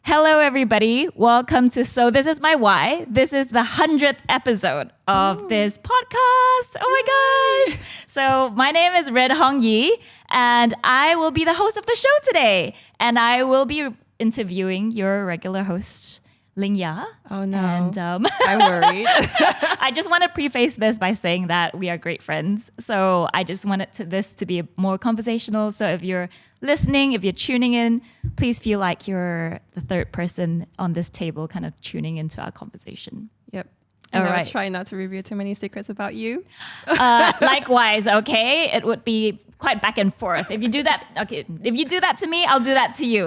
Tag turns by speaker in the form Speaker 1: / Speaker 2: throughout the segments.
Speaker 1: Hello, everybody. Welcome to So This Is My Why. This is the 100th episode of this podcast. Oh my gosh. So my name is Red Hong Yi, and I will be the host of the show today. And I will be interviewing your regular host, Ling Yah.
Speaker 2: Oh no,
Speaker 1: and,
Speaker 2: I'm worried.
Speaker 1: I just want to preface this by saying that we are great friends. So I just wanted this to be more conversational. So if you're listening, if you're tuning in, please feel like you're the third person on this table kind of tuning into our conversation.
Speaker 2: Yep.
Speaker 1: All
Speaker 2: and
Speaker 1: right.
Speaker 2: I'll try not to reveal too many secrets about you.
Speaker 1: Likewise, okay? It would be quite back and forth. If you do that, okay. If you do that to me, I'll do that to you.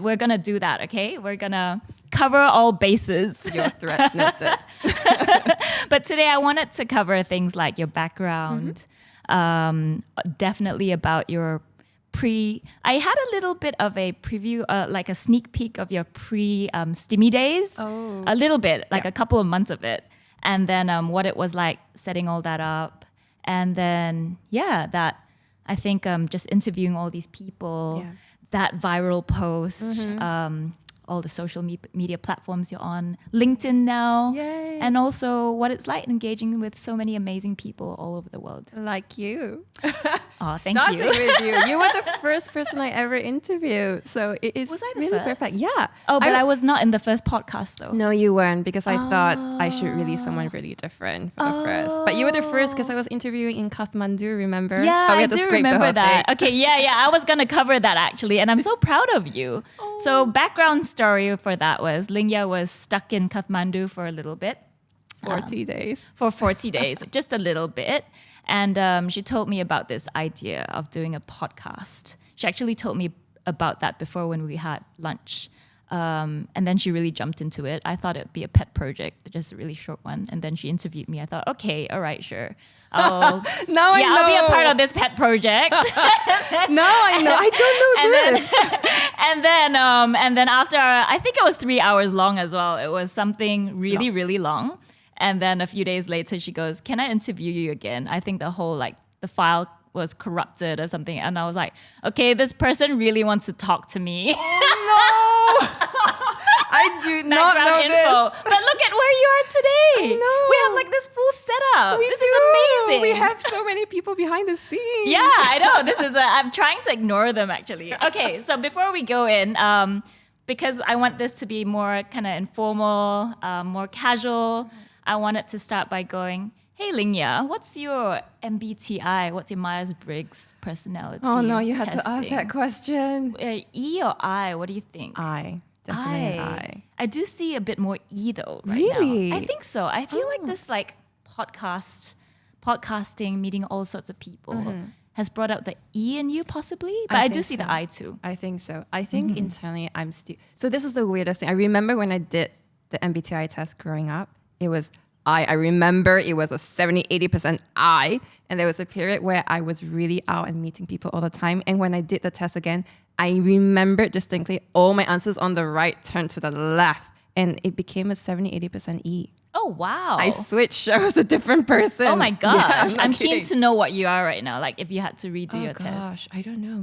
Speaker 1: We're gonna do that, okay? We're gonna cover all bases.
Speaker 2: Your threats noted.
Speaker 1: But today I wanted to cover things like your background, definitely about your I had a little bit of a preview, like a sneak peek of your STIMY days.
Speaker 2: Oh.
Speaker 1: A little bit, like a couple of months of it. And then what it was like setting all that up. And then, that I think just interviewing all these people, that viral post, all the social media platforms you're on, LinkedIn now.
Speaker 2: Yay.
Speaker 1: And also what it's like engaging with so many amazing people all over the world.
Speaker 2: Like you.
Speaker 1: Oh, thank
Speaker 2: Starting
Speaker 1: you.
Speaker 2: with you. You were the first person I ever interviewed. So it is
Speaker 1: Was I the
Speaker 2: really
Speaker 1: first?
Speaker 2: perfect. Yeah.
Speaker 1: Oh, but I was not in the first podcast though.
Speaker 2: No, you weren't, because I thought I should release someone really different for the first. But you were the first because I was interviewing in Kathmandu, remember?
Speaker 1: Yeah,
Speaker 2: but we
Speaker 1: I
Speaker 2: had to
Speaker 1: do
Speaker 2: scrape
Speaker 1: remember
Speaker 2: the
Speaker 1: that.
Speaker 2: whole thing.
Speaker 1: Okay, yeah. I was going to cover that actually. And I'm so proud of you. So background story for that was Ling Yah was stuck in Kathmandu for a little bit.
Speaker 2: 40 days.
Speaker 1: For 40 days, just a little bit. And she told me about this idea of doing a podcast. She actually told me about that before when we had lunch. And then she really jumped into it. I thought it'd be a pet project, just a really short one. And then she interviewed me. I thought, okay, all right, sure.
Speaker 2: Now I know.
Speaker 1: I'll be a part of this pet project.
Speaker 2: Now I know. I don't know this.
Speaker 1: And then after, I think it was 3 hours long as well. It was something really, really long. And then a few days later, she goes, "Can I interview you again?" I think the whole, the file was corrupted or something. And I was like, okay, this person really wants to talk to me.
Speaker 2: Oh, no. I do not know this.
Speaker 1: But look at where you are today.
Speaker 2: I know.
Speaker 1: We have this full setup. This is amazing.
Speaker 2: We have so many people behind the scenes.
Speaker 1: Yeah, I know. I'm trying to ignore them actually. Okay, so before we go in, because I want this to be more kind of informal, more casual, I wanted to start by going, hey Ling Yah, what's your MBTI? What's your Myers-Briggs personality
Speaker 2: Oh no, you had
Speaker 1: testing?
Speaker 2: to ask that question.
Speaker 1: E or I? What do you think?
Speaker 2: I. Definitely I.
Speaker 1: I do see a bit more E though right
Speaker 2: Really?
Speaker 1: now. I think so. I feel like this podcasting, meeting all sorts of people has brought out the E in you possibly. But I do see the I too.
Speaker 2: I think so. I think internally I'm still... So this is the weirdest thing. I remember when I did the MBTI test growing up, it was I remember it was a 70-80% I. And there was a period where I was really out and meeting people all the time. And when I did the test again, I remembered distinctly all my answers on the right turned to the left. And it became a 70-80% E.
Speaker 1: Oh, wow.
Speaker 2: I switched. I was a different person.
Speaker 1: Oh my gosh.
Speaker 2: Yeah,
Speaker 1: I'm keen to know what you are right now. Like if you had to redo your test.
Speaker 2: I don't know.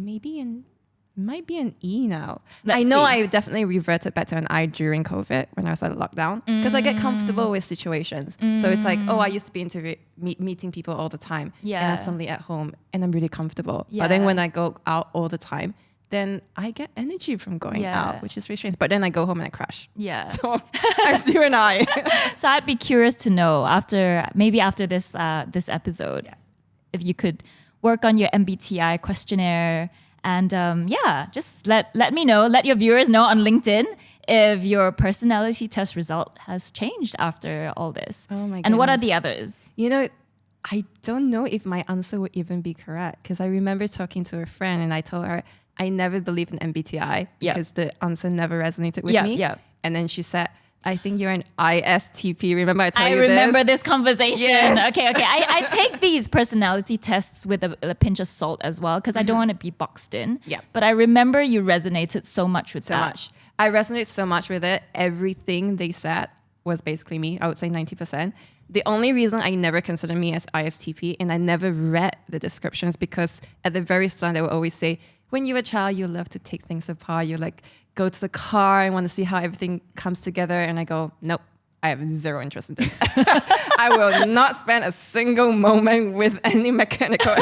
Speaker 2: Might be an E now.
Speaker 1: Let's
Speaker 2: I know
Speaker 1: see.
Speaker 2: I definitely reverted back to an I during COVID when I was at lockdown because I get comfortable with situations. So it's like, I used to be meeting people all the time.
Speaker 1: Yeah.
Speaker 2: And I'm suddenly at home and I'm really comfortable.
Speaker 1: Yeah.
Speaker 2: But then when I go out all the time, then I get energy from going out, which is very strange. But then I go home and I crash.
Speaker 1: Yeah.
Speaker 2: So I'm still an I.
Speaker 1: So I'd be curious to know after this episode, if you could work on your MBTI questionnaire and just let me know, let your viewers know on LinkedIn if your personality test result has changed after all this.
Speaker 2: Oh my
Speaker 1: And what are
Speaker 2: goodness.
Speaker 1: the others?
Speaker 2: You know, I don't know if my answer would even be correct because I remember talking to a friend and I told her I never believed in MBTI because the answer never resonated with me.
Speaker 1: Yeah.
Speaker 2: And then she said, I think you're an ISTP. Remember I told you
Speaker 1: I remember
Speaker 2: this?
Speaker 1: this conversation.
Speaker 2: Yes.
Speaker 1: Okay. I take these personality tests with a pinch of salt as well because I don't want to be boxed in.
Speaker 2: Yeah.
Speaker 1: But I remember you resonated so much with
Speaker 2: So
Speaker 1: that.
Speaker 2: much. I resonate so much with it. Everything they said was basically me. I would say 90%. The only reason I never considered me as ISTP and I never read the descriptions because at the very start they would always say, when you're a child, you love to take things apart. You like go to the car and want to see how everything comes together. And I go, nope, I have zero interest in this. I will not spend a single moment with any mechanical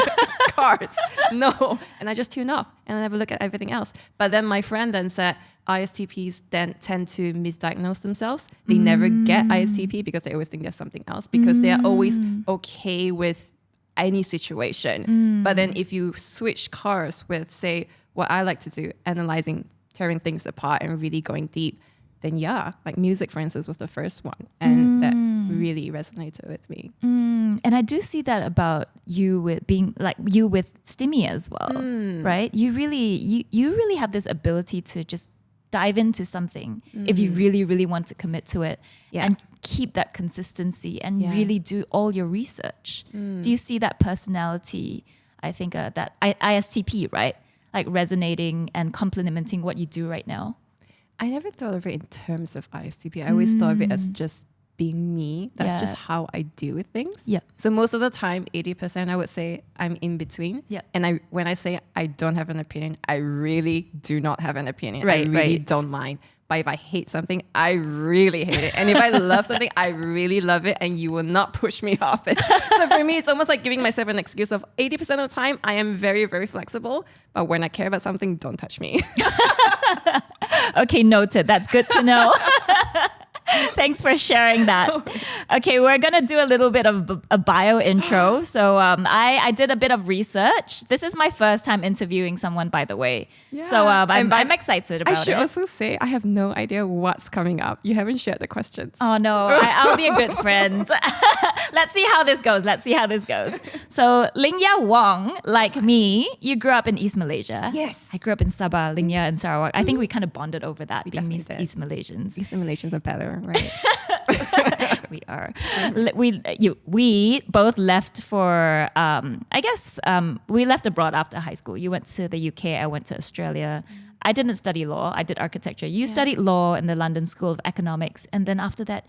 Speaker 2: cars. No. And I just tune off and I never look at everything else. But then my friend then said, ISTPs then tend to misdiagnose themselves. They never get ISTP because they always think there's something else, because they are always okay with any situation. But then if you switch cars with, say, what I like to do, analyzing, tearing things apart and really going deep, then yeah, like music, for instance, was the first one. And that really resonated with me.
Speaker 1: And I do see that about you with being like you with STIMY as well, right? You really have this ability to just dive into something if you really, really want to commit to it and keep that consistency and really do all your research. Do you see that personality, I think that ISTP, right? Like resonating and complementing what you do right now?
Speaker 2: I never thought of it in terms of ISTP. I always thought of it as just being me. That's just how I deal with things.
Speaker 1: Yeah.
Speaker 2: So most of the time, 80%, I would say I'm in between.
Speaker 1: Yeah.
Speaker 2: And when I say I don't have an opinion, I really do not have an opinion.
Speaker 1: Right,
Speaker 2: I really don't mind. But if I hate something, I really hate it. And if I love something, I really love it. And you will not push me off it. So for me, it's almost like giving myself an excuse of 80% of the time, I am very, very flexible. But when I care about something, don't touch me.
Speaker 1: Okay, noted. That's good to know. Thanks for sharing that. Okay, we're going to do a little bit of a bio intro. So I did a bit of research. This is my first time interviewing someone, by the way.
Speaker 2: Yeah.
Speaker 1: So I'm excited about it.
Speaker 2: I should also say I have no idea what's coming up. You haven't shared the questions.
Speaker 1: Oh, no. I'll be a good friend. Let's see how this goes. So Ling Yah Wong, like me, you grew up in East Malaysia.
Speaker 2: Yes.
Speaker 1: I grew up in Sabah, Ling Yah and Sarawak. I think we kind of bonded over that, being
Speaker 2: definitely did.
Speaker 1: East Malaysians.
Speaker 2: East Malaysians are better, right?
Speaker 1: We are. We both left for, we left abroad after high school. You went to the UK, I went to Australia. I didn't study law, I did architecture. You studied law in the London School of Economics. And then after that,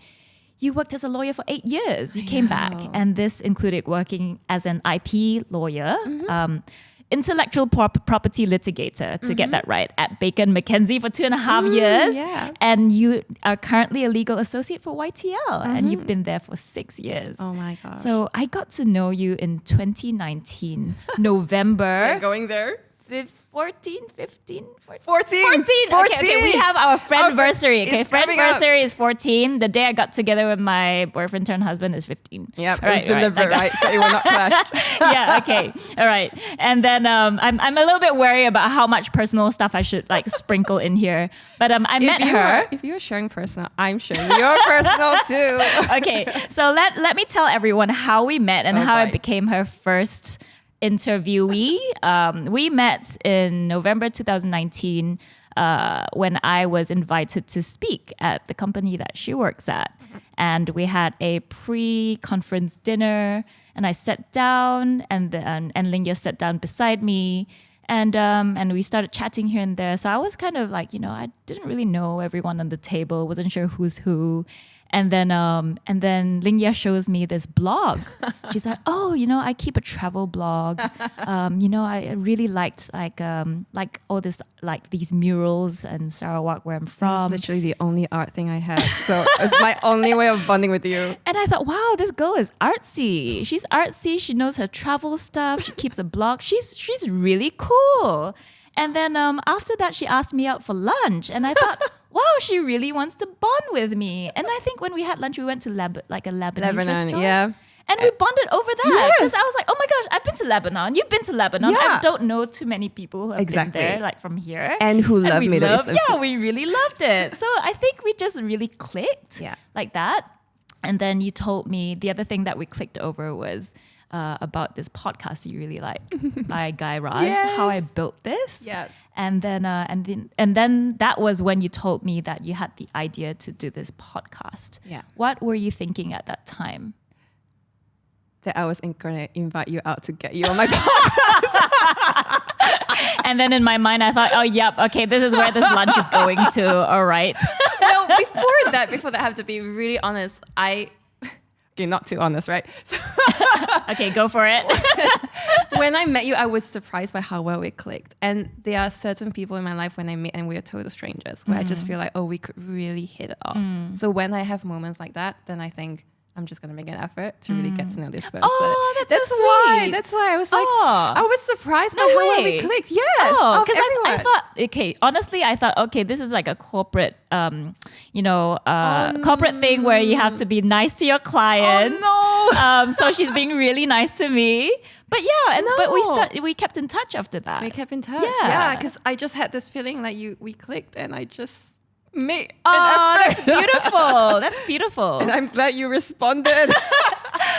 Speaker 1: you worked as a lawyer for 8 years. You came back. And this included working as an IP lawyer. Intellectual property litigator, to get that right, at Bacon McKenzie for 2.5 years.
Speaker 2: Yeah.
Speaker 1: And you are currently a legal associate for YTL, and you've been there for 6 years.
Speaker 2: Oh my gosh.
Speaker 1: So I got to know you in 2019, November.
Speaker 2: We're going there?
Speaker 1: 14, 15, 14.
Speaker 2: 14.
Speaker 1: Okay, we have our friendversary. Okay,
Speaker 2: It's coming up.
Speaker 1: friendversary is 14. The day I got together with my boyfriend turned husband is 15.
Speaker 2: Yep,
Speaker 1: Right,
Speaker 2: it's deliberate, right? So it will not clash.
Speaker 1: Yeah, okay. All right. And then I'm a little bit wary about how much personal stuff I should like sprinkle in here. But I met her.
Speaker 2: If you're sharing personal, I'm sharing your personal too.
Speaker 1: Okay, so let me tell everyone how we met and how I
Speaker 2: boy.
Speaker 1: became her first interviewee. We met in November 2019 when I was invited to speak at the company that she works at. And we had a pre-conference dinner, and I sat down, and Ling Yah sat down beside me. And we started chatting here and there. So I was kind of like, I didn't really know everyone on the table, wasn't sure who's who. And then Ling Yah shows me this blog. She's like, oh, I keep a travel blog. I really liked like all this, like these murals in Sarawak where I'm from.
Speaker 2: That's literally the only art thing I had. So it's my only way of bonding with you.
Speaker 1: And I thought, wow, this girl is artsy. She's artsy. She knows her travel stuff. She keeps a blog. She's really cool. And then after that, she asked me out for lunch. And I thought, wow, she really wants to bond with me. And I think when we had lunch, we went to a Lebanese restaurant.
Speaker 2: Yeah.
Speaker 1: And we bonded over that. Because
Speaker 2: Yes.
Speaker 1: I was like, oh my gosh, I've been to Lebanon. You've been to Lebanon.
Speaker 2: Yeah.
Speaker 1: I don't know too many people who have
Speaker 2: Exactly.
Speaker 1: been there, like from here.
Speaker 2: And who love Middle Eastern
Speaker 1: Yeah,
Speaker 2: food.
Speaker 1: we really loved it. So I think we just really clicked like that. And then you told me the other thing that we clicked over was about this podcast you really like by Guy Raz,
Speaker 2: Yes.
Speaker 1: how I built this.
Speaker 2: Yeah.
Speaker 1: And then that was when you told me that you had the idea to do this podcast.
Speaker 2: Yeah.
Speaker 1: What were you thinking at that time?
Speaker 2: That I was going to invite you out to get you on my podcast.
Speaker 1: And then in my mind, I thought, oh, yep, okay, this is where this lunch is going to. All right.
Speaker 2: No, before that, I have to be really honest. Okay, Okay, not too honest, right? So
Speaker 1: Okay, go for it.
Speaker 2: when I met you, I was surprised by how well we clicked. And there are certain people in my life when I meet and we are total strangers where I just feel like, oh, we could really hit it off. So when I have moments like that, then I think I'm just going to make an effort to really get to know this person.
Speaker 1: Oh, that's so
Speaker 2: why.
Speaker 1: sweet.
Speaker 2: That's why I was like,
Speaker 1: Oh.
Speaker 2: I was surprised by
Speaker 1: No
Speaker 2: how well
Speaker 1: way.
Speaker 2: we clicked. Yes.
Speaker 1: Oh,
Speaker 2: of
Speaker 1: because I
Speaker 2: everyone.
Speaker 1: thought, okay, honestly, I thought, okay, this is like a corporate, corporate thing where you have to be nice to your clients.
Speaker 2: Oh, no.
Speaker 1: So she's being really nice to me. But yeah, but we kept in touch after that.
Speaker 2: We kept in touch.
Speaker 1: Yeah.
Speaker 2: Yeah, because I just had this feeling like we clicked and I just made
Speaker 1: Oh,
Speaker 2: an
Speaker 1: that's
Speaker 2: effort.
Speaker 1: beautiful. That's beautiful.
Speaker 2: And I'm glad you responded.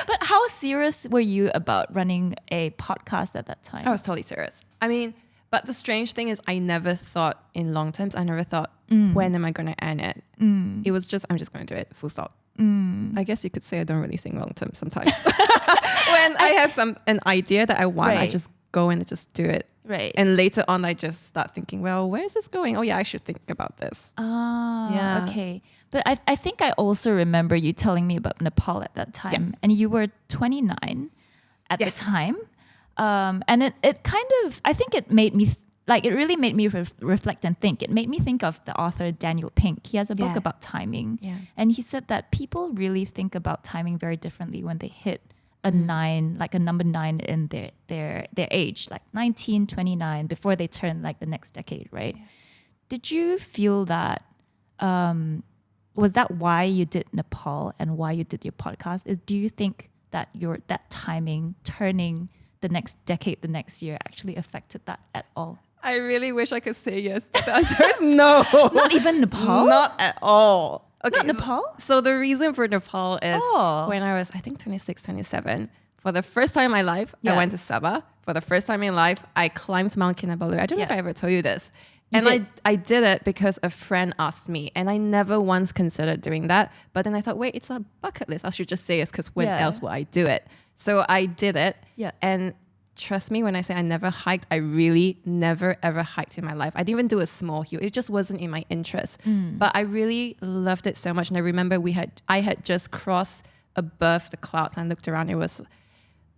Speaker 1: But how serious were you about running a podcast at that time?
Speaker 2: I was totally serious. I mean, but the strange thing is I never thought in long terms. I never thought, when am I going to earn it? It was just, I'm just going to do it, full stop. I guess you could say I don't really think long term sometimes. When I have an idea that I want, I
Speaker 1: Right.
Speaker 2: just go and just do it.
Speaker 1: Right.
Speaker 2: And later on, I just start thinking, well, where is this going? Oh yeah, I should think about this.
Speaker 1: Oh,
Speaker 2: Yeah.
Speaker 1: okay. But I think I also remember you telling me about Nepal at that time. And you were 29 at
Speaker 2: Yes.
Speaker 1: the time. And it kind of, I think it made me, it really made me reflect and think. It made me think of the author Daniel Pink. He has a book
Speaker 2: Yeah.
Speaker 1: about timing.
Speaker 2: Yeah.
Speaker 1: And he said that people really think about timing very differently when they hit a 9, like a number 9 in their age, like 19, 29, before they turn like the next decade, right? Yeah. Did you feel that, was that why you did Nepal and why you did your podcast? Do you think that that timing, turning the next decade, the next year actually affected that at all?
Speaker 2: I really wish I could say yes, but the answer is no.
Speaker 1: Not even Nepal?
Speaker 2: Not at all. Okay.
Speaker 1: Not Nepal?
Speaker 2: So the reason for Nepal is
Speaker 1: Oh.
Speaker 2: when I was, I think 26, 27, for the first time in my life,
Speaker 1: Yeah.
Speaker 2: I went to Sabah. For the first time in life, I climbed Mount Kinabalu. I don't know if
Speaker 1: Yeah.
Speaker 2: I ever told you this.
Speaker 1: You
Speaker 2: And
Speaker 1: did.
Speaker 2: I did it because a friend asked me, and I never once considered doing that. But then I thought, wait, it's a bucket list. I should just say it because when
Speaker 1: Yeah.
Speaker 2: else will I do it? So I did it.
Speaker 1: Yeah.
Speaker 2: And trust me when I say I never hiked, I really never ever hiked in my life. I didn't even do a small hill. It just wasn't in my interest. But I really loved it so much. And I remember I had just crossed above the clouds and looked around. It was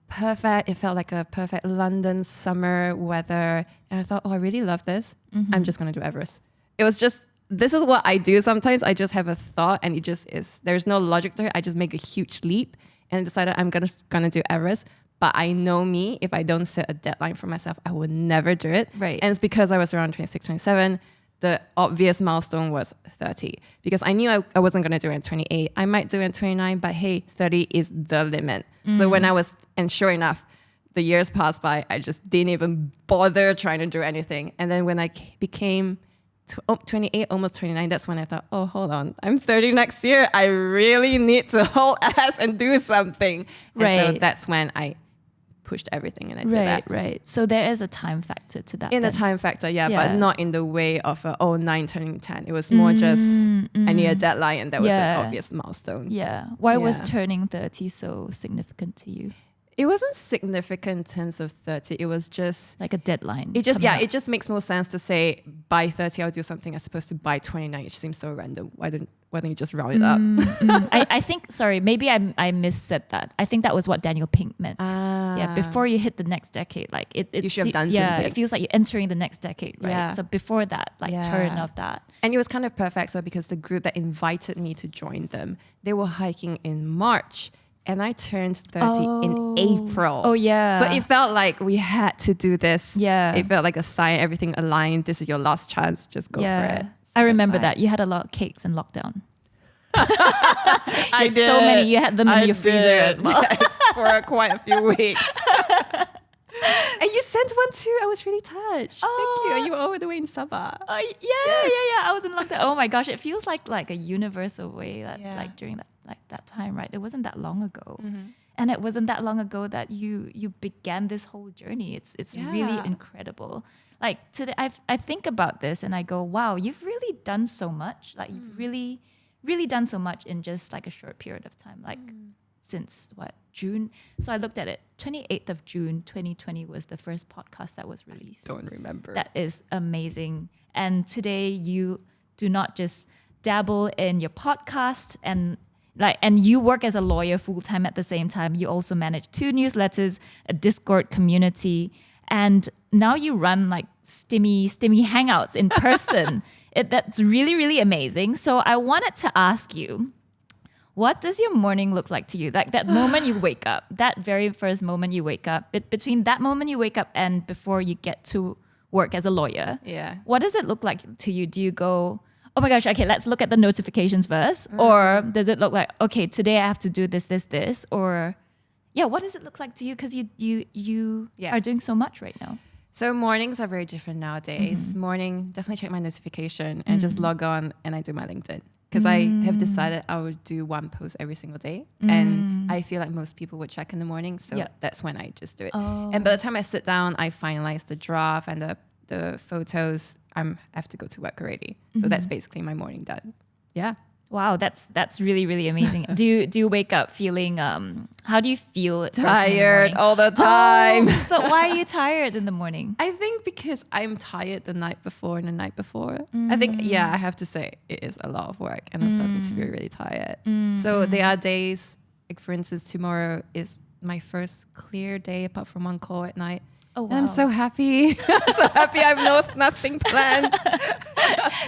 Speaker 2: perfect. It felt like a perfect London summer weather. And I thought, oh, I really love this. I'm just going to do Everest. It was just, this is what I do sometimes. I just have a thought and it just is, there's no logic to it. I just make a huge leap and decided I'm gonna do Everest. But I know me, if I don't set a deadline for myself, I would never do it.
Speaker 1: Right.
Speaker 2: And it's because I was around 26, 27. The obvious milestone was 30 because I knew I wasn't going to do it at 28. I might do it at 29, but hey, 30 is the limit. So when I was, and sure enough, the years passed by, I just didn't even bother trying to do anything. And then when I became 28, almost 29, that's when I thought, oh, hold on, I'm 30 next year. I really need to hold ass and do something. And so
Speaker 1: Right.
Speaker 2: that's when I pushed everything and I did
Speaker 1: Right,
Speaker 2: that.
Speaker 1: right. So there is a time factor to that.
Speaker 2: In the
Speaker 1: then.
Speaker 2: time factor, yeah,
Speaker 1: Yeah.
Speaker 2: but not in the way of 9 turning 10. It was more just I need a deadline and that was
Speaker 1: Yeah.
Speaker 2: an obvious milestone.
Speaker 1: Yeah. Why was
Speaker 2: Yeah.
Speaker 1: turning 30 so significant to you?
Speaker 2: It wasn't significant in terms of 30. It was just
Speaker 1: Like a deadline.
Speaker 2: it just
Speaker 1: coming up.
Speaker 2: it just makes more sense to say by 30 I'll do something as opposed to by 29. It seems so random. Why don't you just round it up?
Speaker 1: I think, sorry, maybe I missaid that. I think that was what Daniel Pink meant. Yeah, before you hit the next decade, like it's
Speaker 2: You should have done
Speaker 1: yeah,
Speaker 2: something.
Speaker 1: it feels like you're entering the next decade, right?
Speaker 2: Yeah.
Speaker 1: So before that, like turn of that.
Speaker 2: And it was kind of perfect so because the group that invited me to join them, they were hiking in March. And I turned 30 in April.
Speaker 1: Oh, yeah.
Speaker 2: So it felt like we had to do this.
Speaker 1: Yeah.
Speaker 2: It felt like a sign, everything aligned. This is your last chance. Just go for it. So
Speaker 1: I remember
Speaker 2: that's why.
Speaker 1: that. You had a lot of cakes in lockdown.
Speaker 2: I
Speaker 1: So many. You had them in your freezer as well.
Speaker 2: Yes, for quite a few weeks. And you sent one too. I was really touched. Thank you. And you were all the way in Sabah.
Speaker 1: Oh, yeah. I was in lockdown. Oh my gosh, it feels like a universal way that
Speaker 2: Yeah.
Speaker 1: like during that time, right? It wasn't that long ago. And it wasn't that long ago that you began this whole journey. It's really
Speaker 2: Yeah.
Speaker 1: incredible. Like today I think about this and I go, wow, you've really done so much. Like you've really, really done so much in just like a short period of time. Like since what, June? So I looked at it. 28th of June, 2020 was the first podcast that was released.
Speaker 2: Don't remember.
Speaker 1: That is amazing. And today you do not just dabble in your podcast and like, and you work as a lawyer full time at the same time. You also manage 2 newsletters, a Discord community, and now you run like STIMY Hangouts in person. That's really, really amazing. So I wanted to ask you, what does your morning look like to you? Like that moment you wake up, that very first moment you wake up, between that moment you wake up and before you get to work as a lawyer, what does it look like to you? Do you go, oh my gosh, okay, let's look at the notifications first? Or does it look like, okay, today I have to do this? Or what does it look like to you? Because you are doing so much right now.
Speaker 2: So mornings are very different nowadays. Morning, definitely check my notification and just log on and I do my LinkedIn. Because I have decided I would do 1 post every single day. And I feel like most people would check in the morning. So that's when I just do it. And by the time I sit down, I finalize the draft and the photos. I have to go to work already. So that's basically my morning done. Yeah.
Speaker 1: Wow, that's really, really amazing. Do you wake up feeling, how do you feel?
Speaker 2: Tired all the time.
Speaker 1: Oh, but why are you tired in the morning?
Speaker 2: I think because I'm tired the night before and the night before. I think, I have to say it is a lot of work and I'm starting to feel really tired. So there are days, like for instance, tomorrow is my first clear day apart from 1 call at night. Oh, wow. And I'm so happy. I'm so happy I have nothing planned.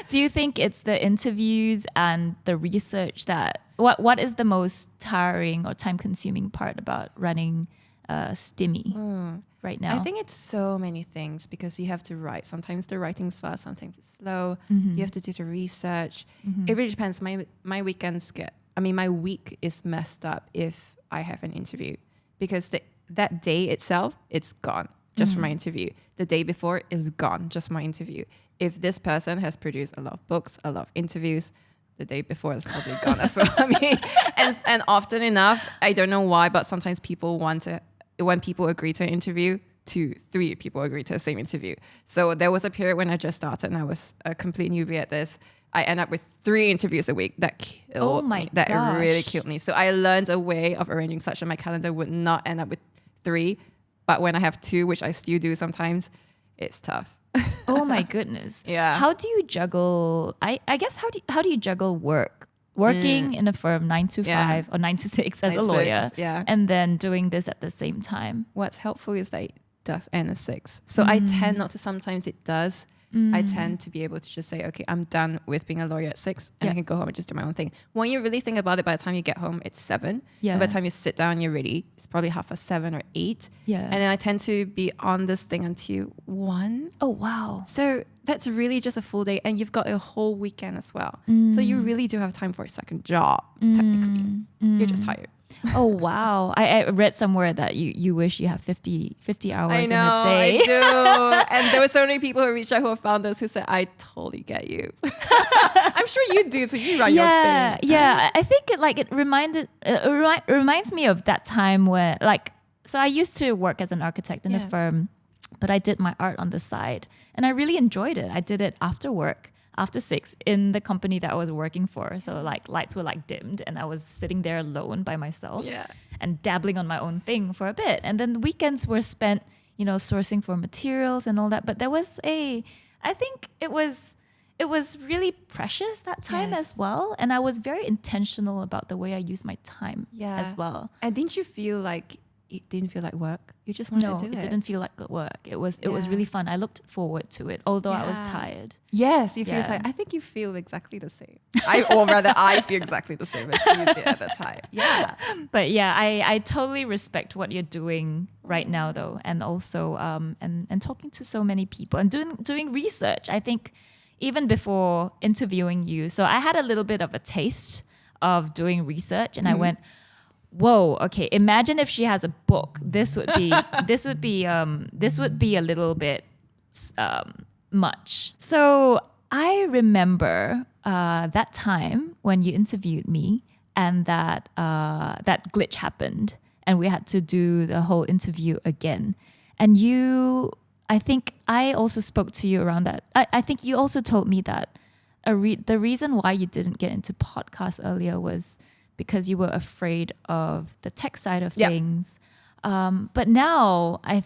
Speaker 1: Do you think it's the interviews and the research that, what is the most tiring or time-consuming part about running STIMY right now?
Speaker 2: I think it's so many things because you have to write. Sometimes the writing's fast, sometimes it's slow. You have to do the research. It really depends. My weekends my week is messed up if I have an interview because that day itself, it's gone. Just for my interview. The day before is gone, just my interview. If this person has produced a lot of books, a lot of interviews, the day before is probably gone as well. And often enough, I don't know why, but sometimes people when people agree to an interview, 2, 3 people agree to the same interview. So there was a period when I just started and I was a complete newbie at this. I end up with 3 interviews a week. That killed me. That really killed me. So I learned a way of arranging such that my calendar would not end up with 3. But when I have 2, which I still do sometimes, it's tough.
Speaker 1: Oh my goodness.
Speaker 2: Yeah.
Speaker 1: How do you juggle, I guess, how do you juggle working in a firm 9 to 5 or 9 to 6 as a lawyer, and then doing this at the same time?
Speaker 2: What's helpful is that it does end at 6. So I tend not to, sometimes it does. I tend to be able to just say, okay, I'm done with being a lawyer at 6 and I can go home and just do my own thing. When you really think about it, by the time you get home, it's 7. And by the time you sit down, you're ready. It's probably 7:30 or 8. And then I tend to be on this thing until 1.
Speaker 1: Oh, wow.
Speaker 2: So that's really just a full day and you've got a whole weekend as well. So you really do have time for a second job, technically. You're just tired.
Speaker 1: Oh, wow. I read somewhere that you wish you have 50 hours in a day.
Speaker 2: I do. And there were so many people who reached out who are founders who said, I totally get you. I'm sure you do too. You run your thing.
Speaker 1: Yeah. I think it reminds me of that time where so I used to work as an architect in a firm, but I did my art on the side and I really enjoyed it. I did it after work. After 6 in the company that I was working for. So lights were dimmed and I was sitting there alone by myself and dabbling on my own thing for a bit. And then the weekends were spent, sourcing for materials and all that. But I think it was really precious that time as well. And I was very intentional about the way I use my time as well.
Speaker 2: And didn't you feel like it didn't feel like work? You just wanted to do it.
Speaker 1: No, it didn't feel like work. It was really fun. I looked forward to it, although I was tired.
Speaker 2: Yes, you feel tired. I think you feel exactly the same. Or rather, I feel exactly the same as you did at that time. Yeah.
Speaker 1: But I totally respect what you're doing right now, though, and also and talking to so many people and doing research. I think even before interviewing you, so I had a little bit of a taste of doing research, and I went, whoa, okay, imagine if she has a book. This would be a little bit much. So I remember that time when you interviewed me and that glitch happened and we had to do the whole interview again. And I think I also spoke to you around that. I think you also told me that the reason why you didn't get into podcasts earlier was because you were afraid of the tech side of things. But now I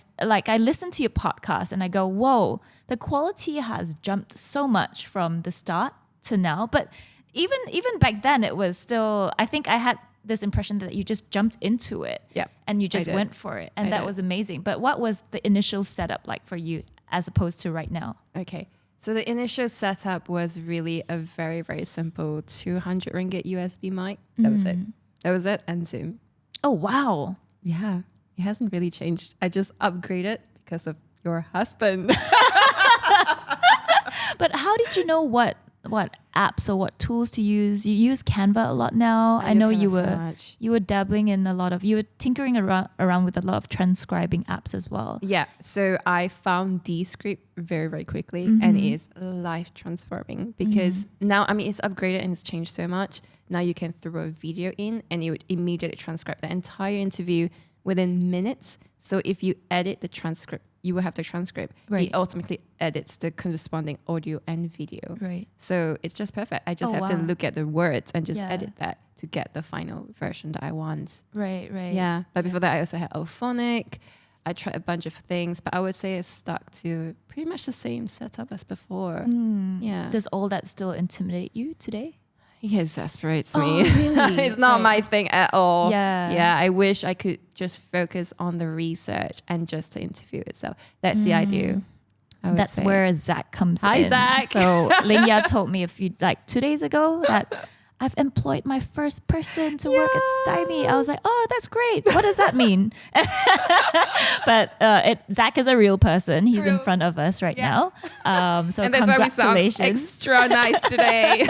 Speaker 1: listen to your podcast and I go, whoa, the quality has jumped so much from the start to now. But even back then, it was still, I think I had this impression that you just jumped into it and you just went for it. And that was amazing. But what was the initial setup like for you as opposed to right now?
Speaker 2: Okay. So the initial setup was really a very, very simple 200 ringgit USB mic. That was it. That was it. And Zoom.
Speaker 1: Oh, wow.
Speaker 2: Yeah. It hasn't really changed. I just upgraded because of your husband.
Speaker 1: But how did you know what apps or what tools to use? You use Canva a lot now. I know you were dabbling in you were tinkering around with a lot of transcribing apps as well.
Speaker 2: Yeah. So I found Descript very, very quickly and it's life transforming because now, I mean, it's upgraded and it's changed so much. Now you can throw a video in and it would immediately transcribe the entire interview within minutes. So if you edit the transcript, you will have the transcript.
Speaker 1: Right.
Speaker 2: It ultimately edits the corresponding audio and video.
Speaker 1: Right.
Speaker 2: So it's just perfect. I just have to look at the words and just edit that to get the final version that I want.
Speaker 1: Right.
Speaker 2: Yeah. But before that, I also had Auphonic. I tried a bunch of things, but I would say I stuck to pretty much the same setup as before. Yeah.
Speaker 1: Does all that still intimidate you today?
Speaker 2: It exasperates me.
Speaker 1: Oh, really?
Speaker 2: It's not my thing at all.
Speaker 1: Yeah.
Speaker 2: Yeah. I wish I could just focus on the research and just the interview itself. That's the idea.
Speaker 1: That's where Zach comes in.
Speaker 2: Hi, Zach.
Speaker 1: So Ling Yah told me 2 days ago that I've employed my first person to work at STIMY. I was like, oh, that's great. What does that mean? But Zach is a real person. He's in front of us right now. So
Speaker 2: and that's
Speaker 1: congratulations.
Speaker 2: Why we sound extra nice today.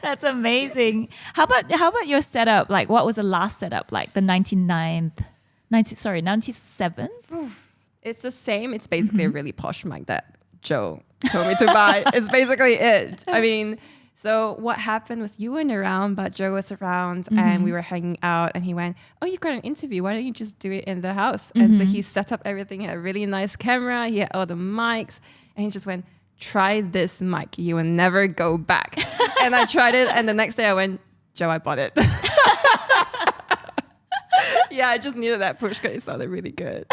Speaker 1: That's amazing. How about your setup? Like, what was the last setup? Like the 97th?
Speaker 2: It's the same. It's basically a really posh mic that Joe told me to buy. It's basically it. I mean, so what happened was you weren't around, but Joe was around and we were hanging out and he went, oh, you've got an interview. Why don't you just do it in the house? And so he set up everything. He had a really nice camera. He had all the mics and he just went, try this mic. You will never go back. And I tried it. And the next day I went, Joe, I bought it. Yeah, I just needed that push because it sounded really good.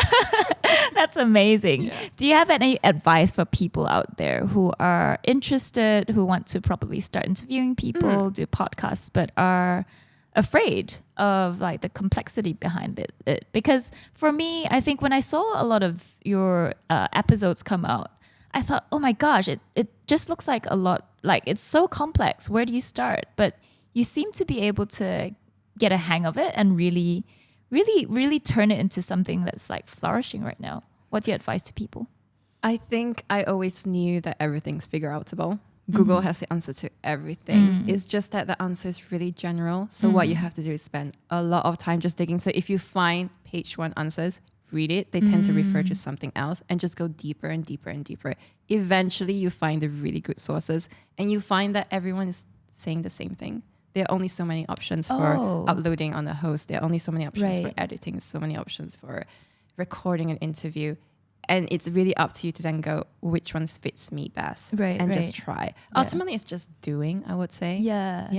Speaker 1: That's amazing.
Speaker 2: Yeah.
Speaker 1: Do you have any advice for people out there who are interested, who want to probably start interviewing people, do podcasts, but are afraid of like the complexity behind it? Because for me, I think when I saw a lot of your episodes come out, I thought, oh my gosh, it just looks like a lot, like it's so complex. Where do you start? But you seem to be able to get a hang of it and really turn it into something that's like flourishing right now. What's your advice to people?
Speaker 2: I think I always knew that everything's figure outable. Google has the answer to everything. It's just that the answer is really general. So what you have to do is spend a lot of time just digging. So if you find page 1 answers, read it. They tend to refer to something else and just go deeper and deeper and deeper. Eventually you find the really good sources and you find that everyone is saying the same thing. There are only so many options for uploading on the host. There are only so many options for editing, so many options for recording an interview. And it's really up to you to then go, which ones fits me best? And just try. Ultimately, it's just doing, I would say. Yeah.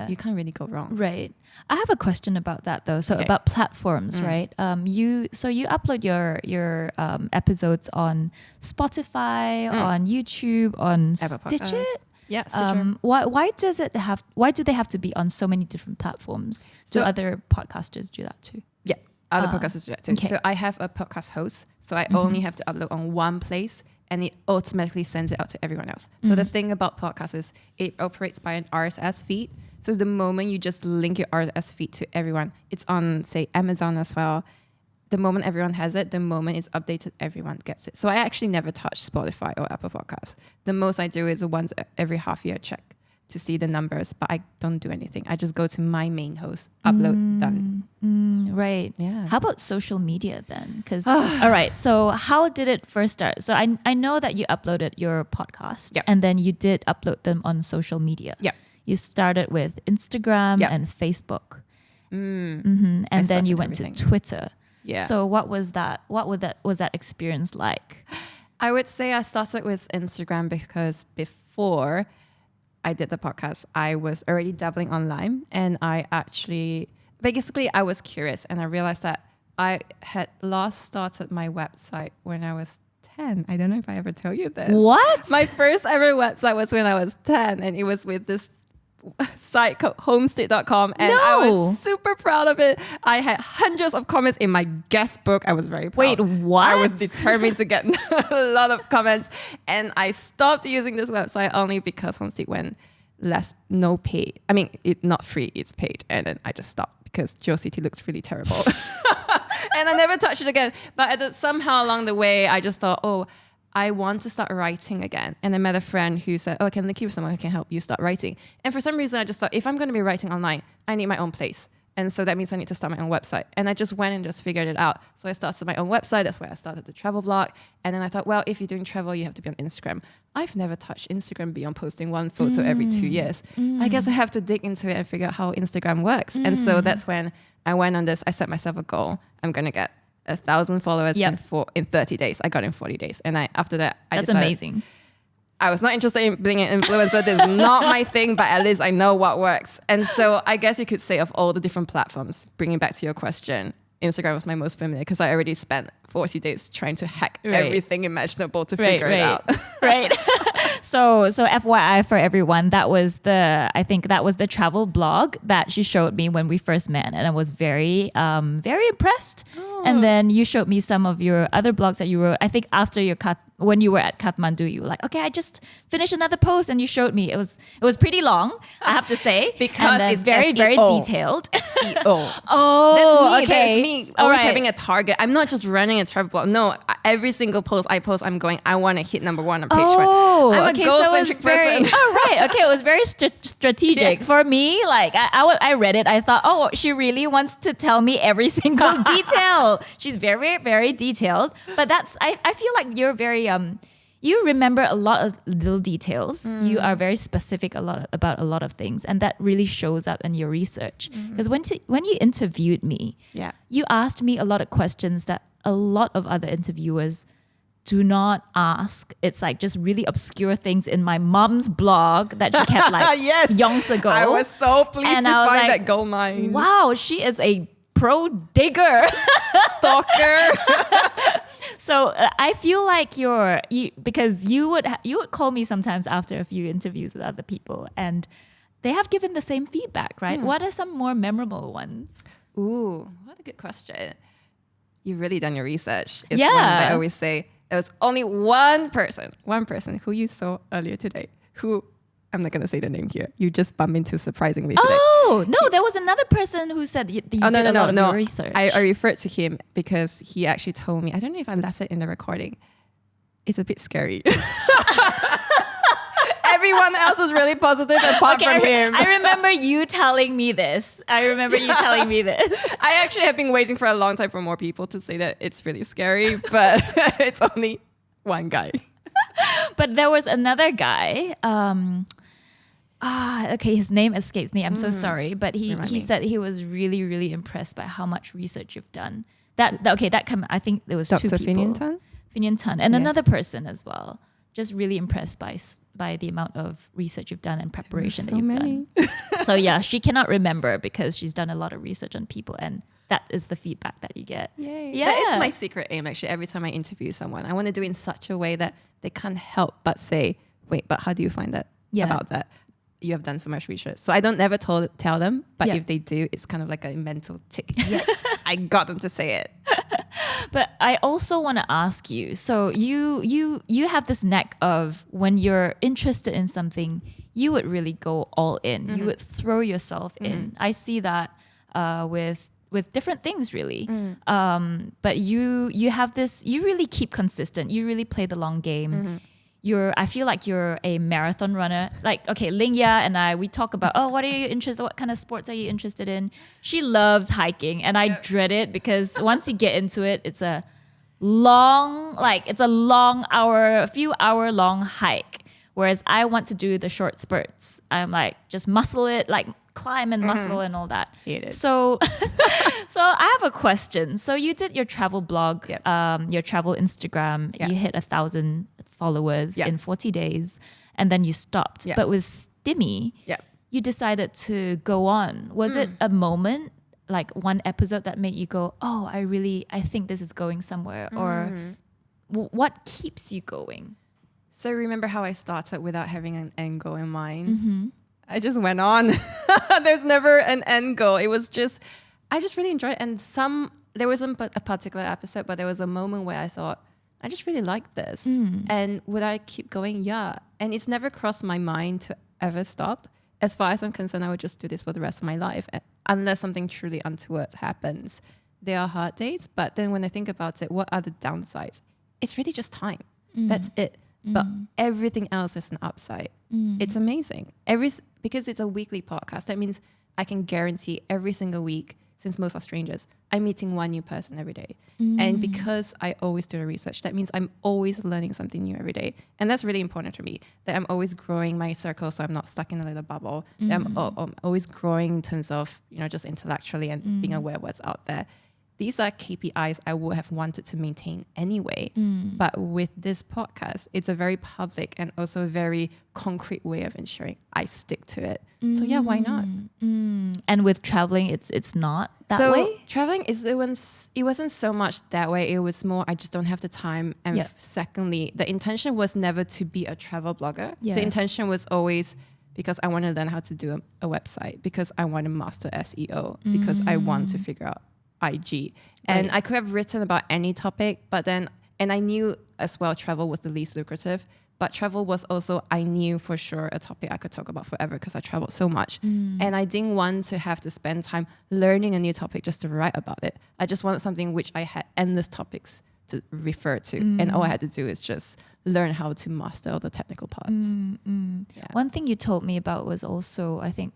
Speaker 2: You can't really go wrong.
Speaker 1: Right. I have a question about that though. So about platforms, right? You upload your episodes on Spotify, on YouTube, on Stitcher.
Speaker 2: Yeah, Stitcher.
Speaker 1: Why do they have to be on so many different platforms? Do other podcasters do that too?
Speaker 2: Yeah, other podcasters do that too. Okay. So I have a podcast host, so I only have to upload on one place and it automatically sends it out to everyone else. So the thing about podcasts is it operates by an RSS feed. So the moment you just link your RSS feed to everyone, it's on, say, Amazon as well. The moment everyone has it, the moment it's updated, everyone gets it. So I actually never touch Spotify or Apple Podcasts. The most I do is once every half year check to see the numbers, but I don't do anything. I just go to my main host, upload, done.
Speaker 1: Right.
Speaker 2: Yeah.
Speaker 1: How about social media then? Because all right, so how did it first start? So I know that you uploaded your podcast and then you did upload them on social media. Yeah. You started with Instagram and Facebook. And then you went to Twitter. Yeah. So what was that? What was that experience like?
Speaker 2: I would say I started with Instagram because before I did the podcast, I was already dabbling online and I was curious and I realized that I had last started my website when I was 10. I don't know if I ever tell you this.
Speaker 1: What?
Speaker 2: My first ever website was when I was 10 and it was with this site called homestead.com, and I was super proud of it. I had hundreds of comments in my guest book. I was very proud.
Speaker 1: Wait, what?
Speaker 2: I was determined to get a lot of comments, and I stopped using this website only because Homestead went no paid. I mean, not free, it's paid. And then I just stopped because GeoCity looks really terrible. And I never touched it again. But somehow along the way, I just thought, I want to start writing again. And I met a friend who said, I can link you with someone who can help you start writing. And for some reason, I just thought, if I'm going to be writing online, I need my own place. And so that means I need to start my own website. And I just went and just figured it out. So I started my own website. That's why I started the travel blog. And then I thought, well, if you're doing travel, you have to be on Instagram. I've never touched Instagram beyond posting one photo every 2 years. I guess I have to dig into it and figure out how Instagram works. And so that's when I went on this. I set myself a goal. I'm going to get 1,000 followers in 30 days. I got in 40 days. And after that, I decided,
Speaker 1: amazing.
Speaker 2: I was not interested in being an influencer. This is not my thing, but at least I know what works. And so I guess you could say of all the different platforms, bringing back to your question, Instagram was my most familiar because I already spent 40 days trying to hack everything imaginable to figure it out.
Speaker 1: Right. So FYI for everyone, I think that was the travel blog that she showed me when we first met, and I was very impressed. And then you showed me some of your other blogs that you wrote. I think after when you were at Kathmandu, you were like, okay, I just finished another post, and you showed me. It was pretty long, I have to say,
Speaker 2: because it's
Speaker 1: very very detailed.
Speaker 2: SEO.
Speaker 1: Oh,
Speaker 2: that's me.
Speaker 1: okay.
Speaker 2: That's me. Always having a target. I'm not just running a travel blog. No, every single post I post, I'm going, I want to hit number 1 on page 1. I'm a goal-centric person.
Speaker 1: Oh, right. Okay, it was very strategic.
Speaker 2: Yes.
Speaker 1: For me, like I read it, I thought, she really wants to tell me every single detail. She's very, very detailed. But I feel like you're very, you remember a lot of little details. You are very specific about a lot of things. And that really shows up in your research. Because when you interviewed me, you asked me a lot of questions that a lot of other interviewers do not ask. It's like just really obscure things in my mom's blog that she kept like yonks ago.
Speaker 2: I was so pleased to find that gold mine.
Speaker 1: Wow, she is a pro digger.
Speaker 2: Stalker.
Speaker 1: So I feel like because you would call me sometimes after a few interviews with other people, and they have given the same feedback, right? What are some more memorable ones?
Speaker 2: Ooh, what a good question. You've really done your research. It's one that I always say. There was only one person who you saw earlier today, who, I'm not going to say the name here, you just bumped into surprisingly today.
Speaker 1: Oh, no, there was another person who said you did a lot of your research.
Speaker 2: I referred to him because he actually told me, I don't know if I left it in the recording, it's a bit scary. Everyone else is really positive apart from him.
Speaker 1: I remember you telling me this. I
Speaker 2: actually have been waiting for a long time for more people to say that it's really scary, but it's only one guy.
Speaker 1: But there was another guy. Okay, his name escapes me. I'm so sorry. But he said he was really, really impressed by how much research you've done. I think there was
Speaker 2: Dr.
Speaker 1: two people. Finian Tan. And another person as well. Just really impressed by the amount of research you've done and preparation that you've done. So yeah, she cannot remember because she's done a lot of research on people, and that is the feedback that you get.
Speaker 2: Yay. Yeah. That is my secret aim, actually. Every time I interview someone, I want to do it in such a way that they can't help but say, wait, but how do you find that about that? You have done so much research. So I don't never tell them, but if they do, it's kind of like a mental tick. Yes, I got them to say it.
Speaker 1: But I also want to ask you, so you have this knack of when you're interested in something, you would really go all in. You would throw yourself in. I see that with different things really. But you have this, you really keep consistent. You really play the long game. I feel like you're a marathon runner. Like, okay, Ling Yah and I, we talk about, what kind of sports are you interested in? She loves hiking, and I dread it because once you get into it, it's a few hour long hike. Whereas I want to do the short spurts. I'm like, just muscle it, like climb and muscle and all that.
Speaker 2: Hate it.
Speaker 1: So I have a question. So you did your travel blog, your travel Instagram. You hit 1,000 followers in 40 days, and then you stopped. But with STIMY, you decided to go on. Was it a moment, like one episode that made you go, I think this is going somewhere? Or what keeps you going?
Speaker 2: So remember how I started without having an end goal in mind? I just went on. There's never an end goal. It was just, I just really enjoyed it. And there wasn't a particular episode, but there was a moment where I thought, I just really like this. And would I keep going? Yeah. And it's never crossed my mind to ever stop. As far as I'm concerned, I would just do this for the rest of my life, unless something truly untoward happens. There are hard days, but then when I think about it, what are the downsides? It's really just time. That's it. But everything else is an upside. It's amazing. Because it's a weekly podcast, that means I can guarantee every single week, since most are strangers, I'm meeting one new person every day. And because I always do the research, that means I'm always learning something new every day. And that's really important to me, that I'm always growing my circle so I'm not stuck in a little bubble. That I'm always growing in terms of, just intellectually and being aware of what's out there. These are KPIs I would have wanted to maintain anyway. But with this podcast, it's a very public and also a very concrete way of ensuring I stick to it. So yeah, why not?
Speaker 1: And with traveling, it's not that way?
Speaker 2: Traveling, it wasn't so much that way. It was more, I just don't have the time. And secondly, the intention was never to be a travel blogger.
Speaker 1: Yeah.
Speaker 2: The intention was always because I want to learn how to do a website, because I want to master SEO, because I want to figure out IG. And I could have written about any topic, but then, and I knew as well travel was the least lucrative, but travel was also, I knew for sure, a topic I could talk about forever because I traveled so much. And I didn't want to have to spend time learning a new topic just to write about it. I just wanted something which I had endless topics to refer to. And all I had to do is just learn how to master all the technical parts. Yeah.
Speaker 1: One thing you told me about was also, I think,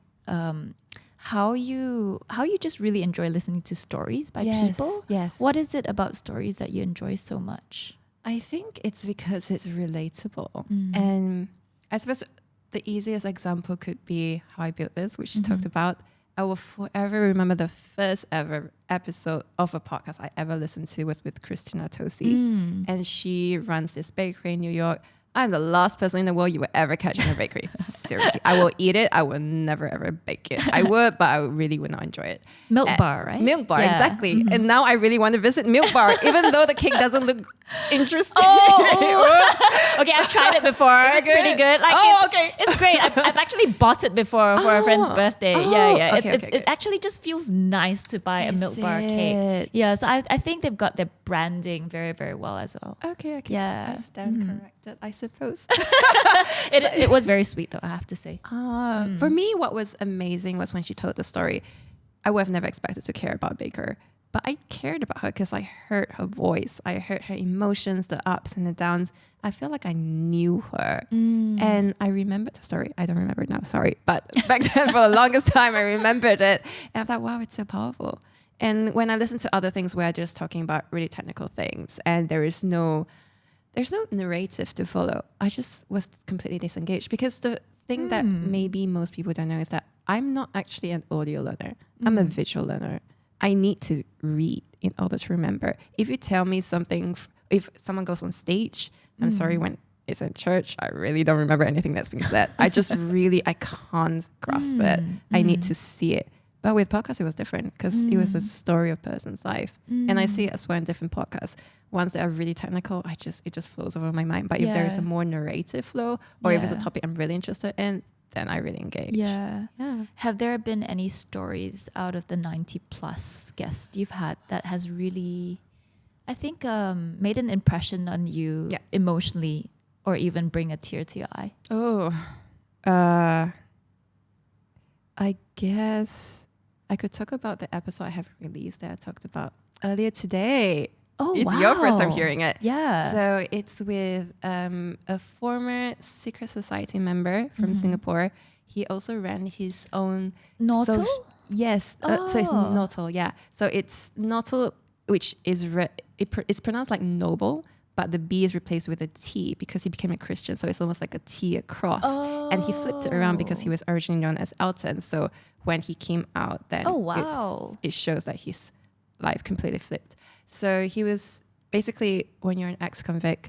Speaker 1: how you just really enjoy listening to stories by people.
Speaker 2: Yes.
Speaker 1: What is it about stories that you enjoy so much?
Speaker 2: I think it's because it's relatable. And I suppose the easiest example could be how I built this, which you talked about. I will forever remember the first ever episode of a podcast I ever listened to was with Christina Tosi. And she runs this bakery in New York. I'm the last person in the world you will ever catch in a bakery. Seriously. I will eat it. I will never ever bake it. I would, but I really would not enjoy it.
Speaker 1: Milk Bar, right?
Speaker 2: Milk Bar, exactly. And now I really want to visit Milk Bar, even though the cake doesn't look interesting.
Speaker 1: Oh, okay, I've tried it before. It's pretty good.
Speaker 2: Okay.
Speaker 1: It's great. I've actually bought it before for a friend's birthday. Yeah. It actually just feels nice to buy a Milk Bar cake. Yeah, so I think they've got their branding very, very well as well.
Speaker 2: Okay. I stand corrected, I suppose.
Speaker 1: It was very sweet though, I have to say.
Speaker 2: For me, what was amazing was when she told the story. I would have never expected to care about Baker, but I cared about her because I heard her voice. I heard her emotions, the ups and the downs. I feel like I knew her. And I remembered the story. I don't remember it now, sorry. But back then, for the longest time, I remembered it. And I thought, wow, it's so powerful. And when I listen to other things where I'm just talking about really technical things and there's no narrative to follow, I just was completely disengaged. Because the thing that maybe most people don't know is that I'm not actually an audio learner. I'm a visual learner. I need to read in order to remember. If you tell me something, if someone goes on stage, I'm sorry, when it's in church, I really don't remember anything that's being said. I can't grasp it. I need to see it. But with podcasts, it was different because it was a story of a person's life. And I see it as well in different podcasts. Ones that are really technical, it just flows over my mind. But if there is a more narrative flow, or if it's a topic I'm really interested in, then I really engage.
Speaker 1: Yeah. Have there been any stories out of the 90 plus guests you've had that has really, I think, made an impression on you emotionally, or even bring a tear to your eye?
Speaker 2: I guess I could talk about the episode I have released that I talked about earlier today.
Speaker 1: Oh,
Speaker 2: it's your first time hearing it.
Speaker 1: Yeah.
Speaker 2: So it's with a former secret society member from Singapore. He also ran his own...
Speaker 1: Nautil?
Speaker 2: Yes. So it's Nautil, yeah. So it's Nautil, which is... it's pronounced like noble, but the B is replaced with a T because he became a Christian. So it's almost like a T across. And he flipped it around because he was originally known as Elton. So when he came out, then it shows that his life completely flipped. So he was basically, when you're an ex-convict,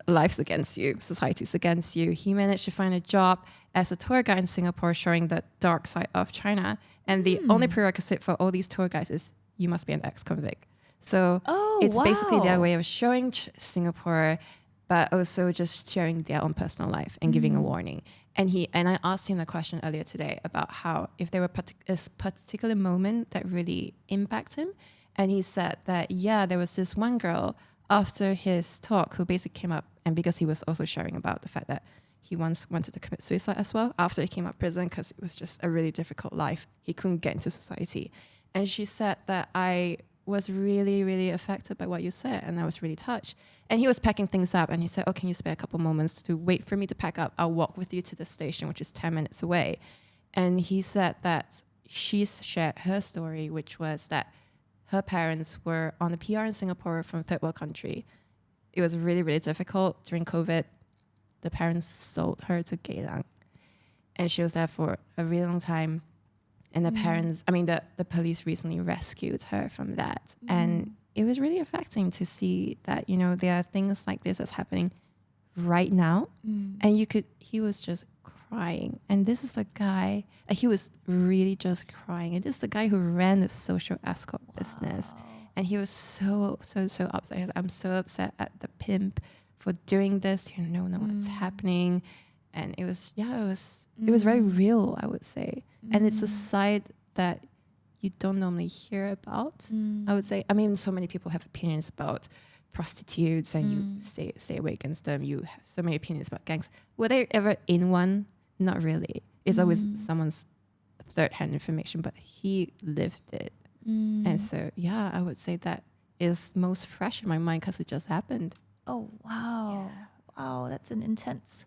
Speaker 2: life's against you, society's against you. He managed to find a job as a tour guide in Singapore showing the dark side of China. And the only prerequisite for all these tour guides is you must be an ex-convict. So it's basically their way of showing Singapore, but also just sharing their own personal life and giving a warning. And I asked him the question earlier today about how if there were a particular moment that really impacted him. And he said that, yeah, there was this one girl after his talk who basically came up, and because he was also sharing about the fact that he once wanted to commit suicide as well after he came out of prison because it was just a really difficult life. He couldn't get into society. And she said that I was really, really affected by what you said, and I was really touched. And he was packing things up, and he said, oh, can you spare a couple moments to wait for me to pack up? I'll walk with you to the station, which is 10 minutes away. And he said that she's shared her story, which was that her parents were on a PR in Singapore from third world country. It was really, really difficult during COVID. The parents sold her to Geylang, and she was there for a really long time. And the parents, the police recently rescued her from that. And it was really affecting to see that, there are things like this that's happening right now. And he was just crying. And this is a guy, he was really just crying. And this is the guy who ran the social escort business. And he was so upset. He was, I'm so upset at the pimp for doing this. You know what's happening. And it was very real, I would say. And it's a side that you don't normally hear about, I would say. So many people have opinions about prostitutes and you stay away against them. You have so many opinions about gangs. Were they ever in one? Not really. It's always someone's third-hand information, but he lived it. And so, yeah, I would say that is most fresh in my mind because it just happened.
Speaker 1: Oh, wow. Yeah. Wow, that's an intense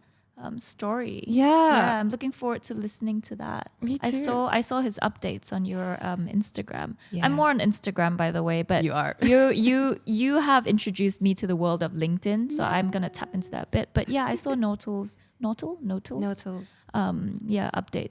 Speaker 1: story.
Speaker 2: Yeah,
Speaker 1: I'm looking forward to listening to that.
Speaker 2: Me too.
Speaker 1: I saw his updates on your Instagram.
Speaker 2: Yeah.
Speaker 1: I'm more on Instagram, by the way, but
Speaker 2: you are.
Speaker 1: you have introduced me to the world of LinkedIn, so I'm gonna tap into that a bit. But yeah, I saw Notals updates,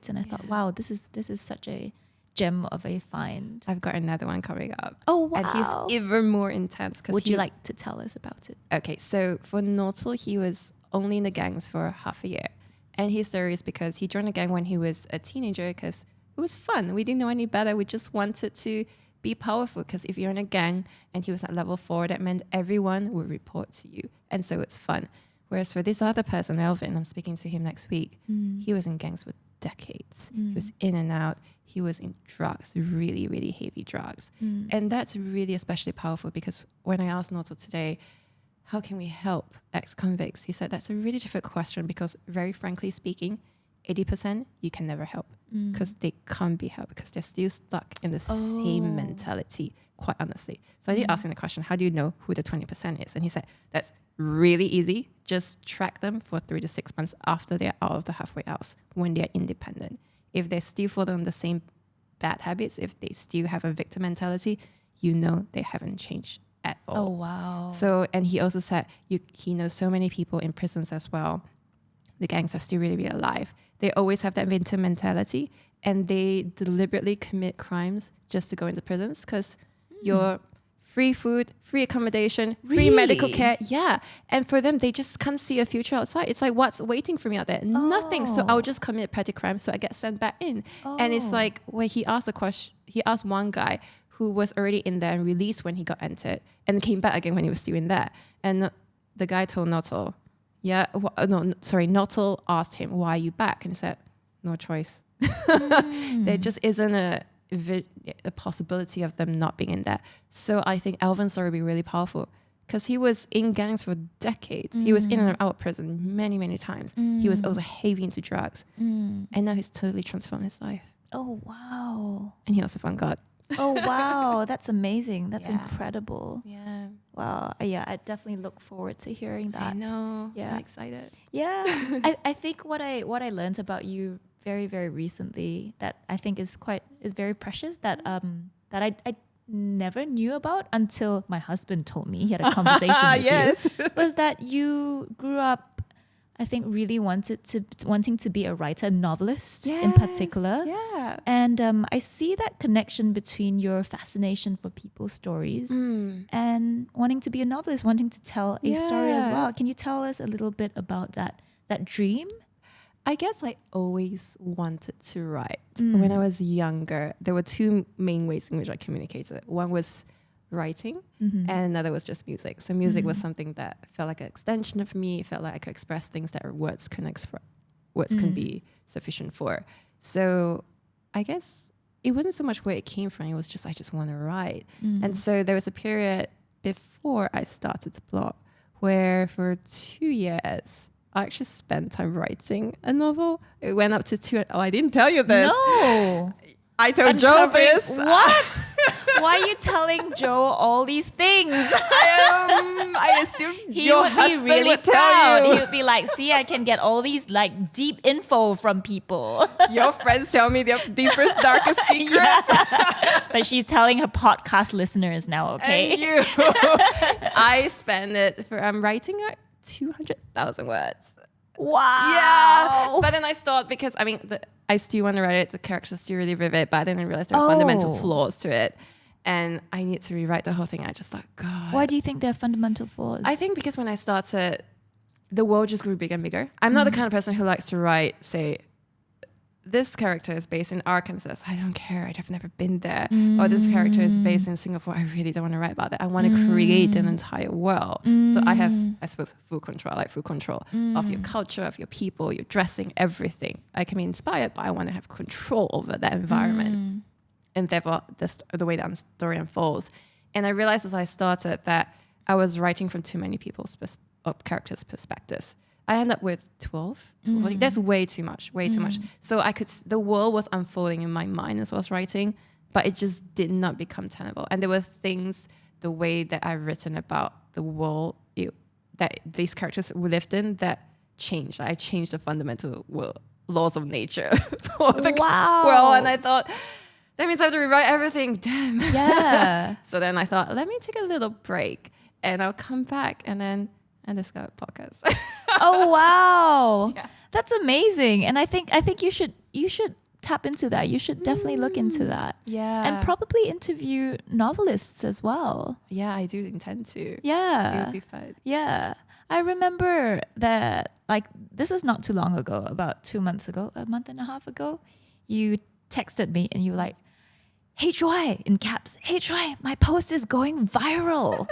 Speaker 1: and I thought, wow, this is such a gem of a find.
Speaker 2: I've got another one coming up.
Speaker 1: Oh, wow.
Speaker 2: And he's even more intense.
Speaker 1: Would you like to tell us about it?
Speaker 2: Okay, so for Notal, he was only in the gangs for half a year. And his story is because he joined a gang when he was a teenager because it was fun. We didn't know any better. We just wanted to be powerful because if you're in a gang and he was at level 4, that meant everyone would report to you. And so it's fun. Whereas for this other person, Elvin, I'm speaking to him next week, he was in gangs for decades. He was in and out. He was in drugs, really, really heavy drugs. And that's really especially powerful because when I asked Notal today, how can we help ex-convicts? He said that's a really difficult question because very frankly speaking, 80% you can never help because they can't be helped because they're still stuck in the same mentality, quite honestly. So I did ask him the question, how do you know who the 20% is? And he said, that's really easy. Just track them for 3 to 6 months after they're out of the halfway house when they're independent. If they still follow the same bad habits, if they still have a victim mentality, they haven't changed at all.
Speaker 1: Oh, wow.
Speaker 2: So, and he also said he knows so many people in prisons as well. The gangs are still really, really alive. They always have that victim mentality and they deliberately commit crimes just to go into prisons because you're free food, free accommodation, free medical care. Yeah. And for them, they just can't see a future outside. It's like, what's waiting for me out there? Nothing. So I'll just commit petty crimes so I get sent back in. And it's like when he asked the question, he asked one guy who was already in there and released when he got entered and came back again when he was still in there. And the guy told Notal, Notal asked him, why are you back? And he said, no choice. There just isn't a possibility of them not being in there. So I think Alvin's story would be really powerful because he was in gangs for decades. He was in and out of prison many, many times. He was also heavy into drugs. And now he's totally transformed his life.
Speaker 1: Oh, wow.
Speaker 2: And he also found God.
Speaker 1: Oh, wow. That's amazing. That's incredible.
Speaker 2: Yeah.
Speaker 1: Wow. Yeah, I definitely look forward to hearing that.
Speaker 2: I know.
Speaker 1: Yeah.
Speaker 2: I'm excited.
Speaker 1: Yeah. I think what I learned about you very, very recently that I think is very precious that I never knew about until my husband told me. He had a conversation with you. Was that you grew up, I think, really wanting to be a writer, novelist in particular.
Speaker 2: Yeah.
Speaker 1: And I see that connection between your fascination for people's stories and wanting to be a novelist, wanting to tell a story as well. Can you tell us a little bit about that dream?
Speaker 2: I guess I always wanted to write. When I was younger, there were 2 main ways in which I communicated. One was writing and another was just music. So music was something that felt like an extension of me. It felt like I could express things that words couldn't words can be sufficient for. So I guess it wasn't so much where it came from. It was just, I just want to write. And so there was a period before I started the blog where for 2 years, I actually spent time writing a novel. It went up to 2. Oh, I didn't tell you this.
Speaker 1: No.
Speaker 2: I told Joe this.
Speaker 1: What? Why are you telling Joe all these things?
Speaker 2: I assume
Speaker 1: He
Speaker 2: your
Speaker 1: would be
Speaker 2: husband
Speaker 1: really
Speaker 2: would tell
Speaker 1: proud.
Speaker 2: you.
Speaker 1: He would be like, see, I can get all these like deep info from people.
Speaker 2: Your friends tell me their deepest, darkest secrets.
Speaker 1: But she's telling her podcast listeners now, okay?
Speaker 2: And you. I spend it for writing 200,000 words.
Speaker 1: Wow.
Speaker 2: Yeah. But then I stopped because, I still want to write it. The characters are still really vivid, but I didn't realize there were fundamental flaws to it. And I need to rewrite the whole thing. I just thought, God.
Speaker 1: Why do you think there are fundamental flaws?
Speaker 2: I think because when I started, the world just grew bigger and bigger. I'm not the kind of person who likes to write, say, this character is based in Arkansas. I don't care. I've never been there. Or this character is based in Singapore. I really don't want to write about that. I want to create an entire world. So I have, I suppose, full control. I like full control of your culture, of your people, your dressing, everything. I can be inspired, but I want to have control over that environment. And therefore, the way that the story unfolds. And I realized as I started that I was writing from too many people's characters' perspectives. I ended up with 12. That's way too much, way too much. So the world was unfolding in my mind as I was writing, but it just did not become tenable. And there were things, the way that I've written about the world that these characters lived in, that changed. I changed the fundamental laws of nature for the world. And I thought, that means I have to rewrite everything. Damn.
Speaker 1: Yeah.
Speaker 2: So then I thought, let me take a little break and I'll come back and discover podcasts.
Speaker 1: Oh wow.
Speaker 2: Yeah.
Speaker 1: That's amazing. And I think you should tap into that. You should definitely look into that.
Speaker 2: Yeah.
Speaker 1: And probably interview novelists as well.
Speaker 2: Yeah, I do intend to.
Speaker 1: Yeah.
Speaker 2: It would be fun.
Speaker 1: Yeah. I remember that, like, this was not too long ago, about 2 months ago, a month and a half ago, you texted me and you were like, hey Joy, in caps, hey Joy, my post is going viral.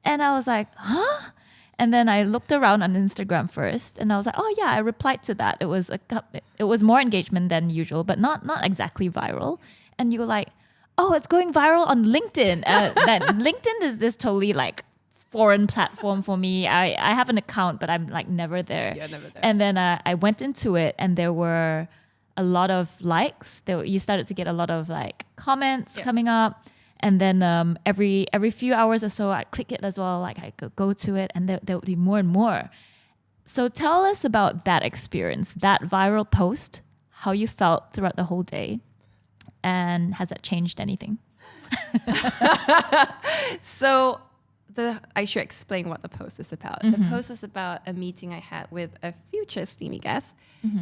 Speaker 1: And I was like, huh? And then I looked around on Instagram first and I was like, oh yeah, I replied to that. It was more engagement than usual, but not exactly viral. And you were like, oh, it's going viral on LinkedIn. That LinkedIn is this totally like foreign platform for me. I have an account, but I'm like never there.
Speaker 2: Yeah, never there.
Speaker 1: And then I went into it and there were a lot of likes. You started to get a lot of like comments coming up. And then every few hours or so, I'd click it as well. Like I could go to it and there would be more and more. So tell us about that experience, that viral post, how you felt throughout the whole day. And has that changed anything?
Speaker 2: So I should explain what the post is about. The post is about a meeting I had with a future STIMY guest,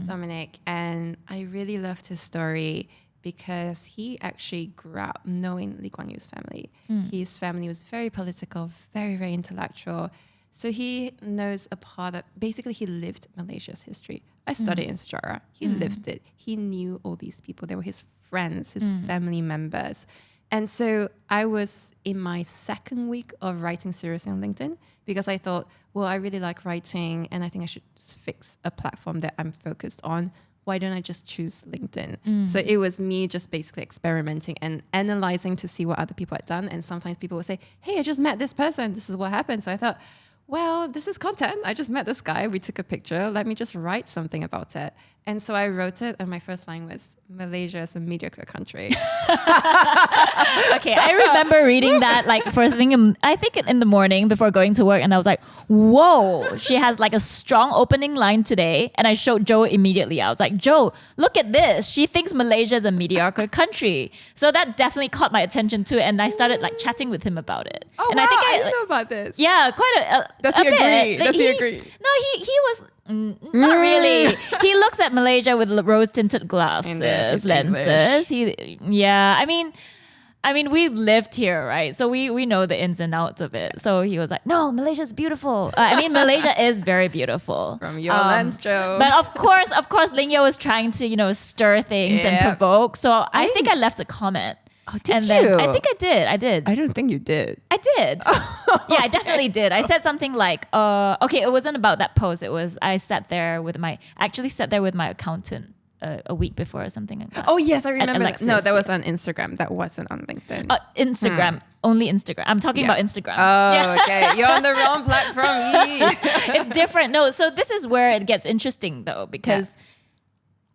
Speaker 2: Dominic. And I really loved his story because he actually grew up knowing Lee Kuan Yew's family. His family was very political, very, very intellectual. So he knows a part of, basically he lived Malaysia's history. I studied in sejarah. He lived it. He knew all these people. They were his friends, his family members. And so I was in my second week of writing seriously on LinkedIn because I thought, well, I really like writing and I think I should fix a platform that I'm focused on. Why don't I just choose LinkedIn? So it was me just basically experimenting and analyzing to see what other people had done. And sometimes people would say, hey, I just met this person. This is what happened. So I thought, well, this is content. I just met this guy. We took a picture. Let me just write something about it. And so I wrote it. And my first line was, Malaysia is a mediocre country.
Speaker 1: Okay, I remember reading that like first thing, I think in the morning before going to work. And I was like, whoa, she has like a strong opening line today. And I showed Joe immediately. I was like, Joe, look at this. She thinks Malaysia is a mediocre country. So that definitely caught my attention too. And I started like chatting with him about it.
Speaker 2: Oh,
Speaker 1: and
Speaker 2: wow,
Speaker 1: I think
Speaker 2: I didn't know about this.
Speaker 1: Yeah, quite a
Speaker 2: Does he agree?
Speaker 1: bit. Like,
Speaker 2: Does he agree?
Speaker 1: No, he was not really. He looks at Malaysia with rose-tinted glasses, lenses. I mean, we lived here, right? So we know the ins and outs of it. So he was like, no, Malaysia's beautiful. Malaysia is very beautiful.
Speaker 2: From your lens, Joe.
Speaker 1: But of course, Ling Yah was trying to, stir things and provoke. So I think I left a comment.
Speaker 2: Oh, did
Speaker 1: and
Speaker 2: you?
Speaker 1: then I think I did.
Speaker 2: I don't think you did.
Speaker 1: I did. Yeah, I definitely did. I said something like, okay, it wasn't about that post. It was, I actually sat there with my accountant a week before or something like that.
Speaker 2: Oh, yes, I remember.
Speaker 1: Alexis,
Speaker 2: no, that was on Instagram. That wasn't on LinkedIn.
Speaker 1: Instagram. Only Instagram. I'm talking about Instagram.
Speaker 2: Oh, okay. You're on the wrong platform.
Speaker 1: It's different. No, so this is where it gets interesting though, because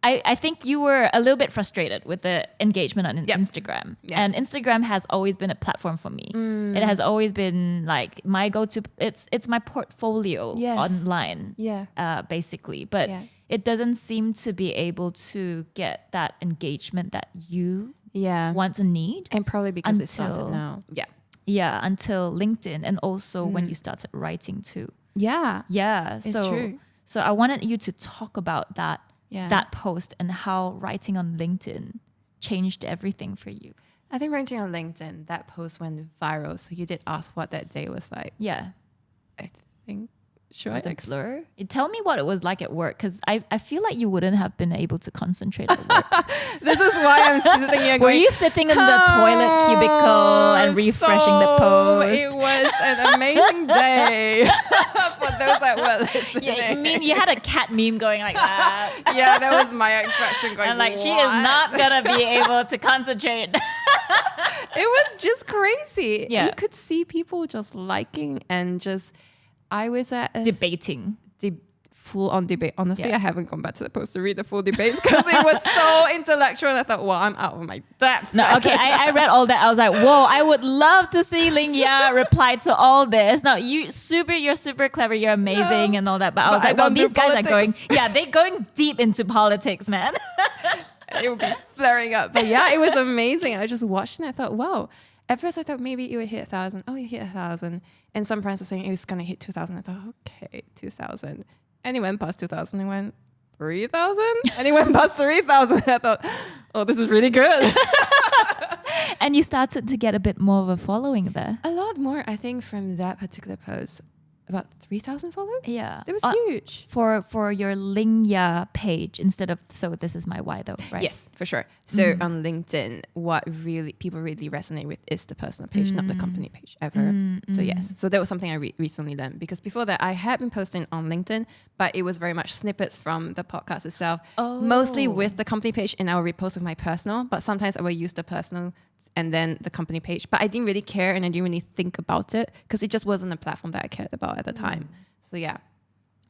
Speaker 1: I think you were a little bit frustrated with the engagement on Instagram. Yeah. And Instagram has always been a platform for me. It has always been like my go-to. It's my portfolio online, basically. But it doesn't seem to be able to get that engagement that you want to need.
Speaker 2: And probably because it started now. Yeah.
Speaker 1: Yeah, until LinkedIn, and also when you started writing too.
Speaker 2: Yeah.
Speaker 1: Yeah.
Speaker 2: It's true.
Speaker 1: So I wanted you to talk about that post and how writing on LinkedIn changed everything for you.
Speaker 2: I think writing on LinkedIn, that post went viral. So you did ask what that day was like.
Speaker 1: Yeah.
Speaker 2: I think. Sure.
Speaker 1: Was it blur? Tell me what it was like at work, because I feel like you wouldn't have been able to concentrate at work.
Speaker 2: This is why I'm sitting here going,
Speaker 1: were you sitting in the toilet cubicle and refreshing the post?
Speaker 2: It was an amazing day for those that were listening.
Speaker 1: Yeah, I mean, you had a cat meme going like that.
Speaker 2: Yeah, that was my expression going,
Speaker 1: and like,
Speaker 2: what?
Speaker 1: She is not going to be able to concentrate.
Speaker 2: It was just crazy.
Speaker 1: Yeah.
Speaker 2: You could see people just liking and just... I was at
Speaker 1: debating.
Speaker 2: Full-on debate. Honestly, I haven't gone back to the post to read the full debates because it was so intellectual. And I thought, well, I'm out of my depth.
Speaker 1: No, okay, I read all that. I was like, whoa, I would love to see Ling Yah reply to all this. Now, you're super clever, you're amazing and all that. But I was like, well, these guys are going, they're going deep into politics, man.
Speaker 2: It would be flaring up. But yeah, it was amazing. I just watched and I thought, wow. At first, I thought maybe it would hit 1,000. Oh, it hit 1,000. And some friends were saying it was going to hit 2,000. I thought, okay, 2,000. And it went past 2,000. It went 3,000. And it went past 3,000. I thought, oh, this is really good.
Speaker 1: And you started to get a bit more of a following there.
Speaker 2: A lot more, I think, from that particular post. About 3,000 followers?
Speaker 1: Yeah.
Speaker 2: It was huge.
Speaker 1: For your Ling Yah page instead of So This Is My Why though, right?
Speaker 2: Yes, for sure. So on LinkedIn, what really people really resonate with is the personal page, not the company page ever. So yes. So that was something I recently learned, because before that I had been posting on LinkedIn, but it was very much snippets from the podcast itself, mostly with the company page, and I will repost with my personal, but sometimes I will use the personal and then the company page. But I didn't really care and I didn't really think about it because it just wasn't a platform that I cared about at the time. So yeah.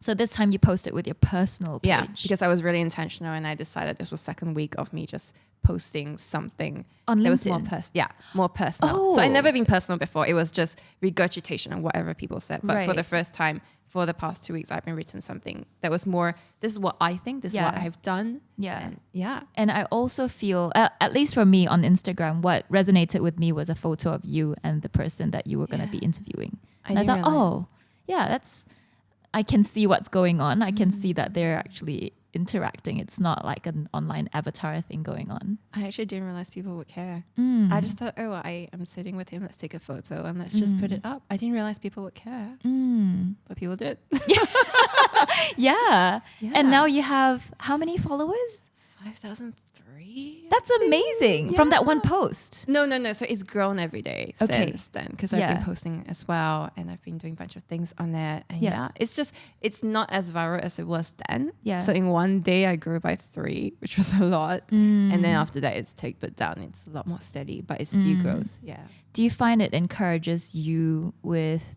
Speaker 1: So this time you posted with your personal page.
Speaker 2: Yeah, because I was really intentional and I decided this was second week of me just posting something
Speaker 1: on LinkedIn.
Speaker 2: That was more personal. So I'd never been personal before. It was just regurgitation of whatever people said. But for the first time, for the past 2 weeks, I've been written something that was more, this is what I think, this is what I've done.
Speaker 1: Yeah.
Speaker 2: And
Speaker 1: And I also feel, at least for me on Instagram, what resonated with me was a photo of you and the person that you were going to be interviewing. And I thought, I can see what's going on. I can see that they're actually interacting. It's not like an online avatar thing going on.
Speaker 2: I actually didn't realize people would care. I just thought, I am sitting with him, let's take a photo and let's just put it up. I didn't realize people would care. But people did.
Speaker 1: Yeah. And now you have how many followers?
Speaker 2: 5,003.
Speaker 1: That's amazing. From that one post.
Speaker 2: No. So it's grown every day since then, because I've been posting as well and I've been doing a bunch of things on there. And it's not as viral as it was then. Yeah. So in one day I grew by 3, which was a lot. And then after that it's tapered down. It's a lot more steady, but it still grows. Yeah.
Speaker 1: Do you find it encourages you with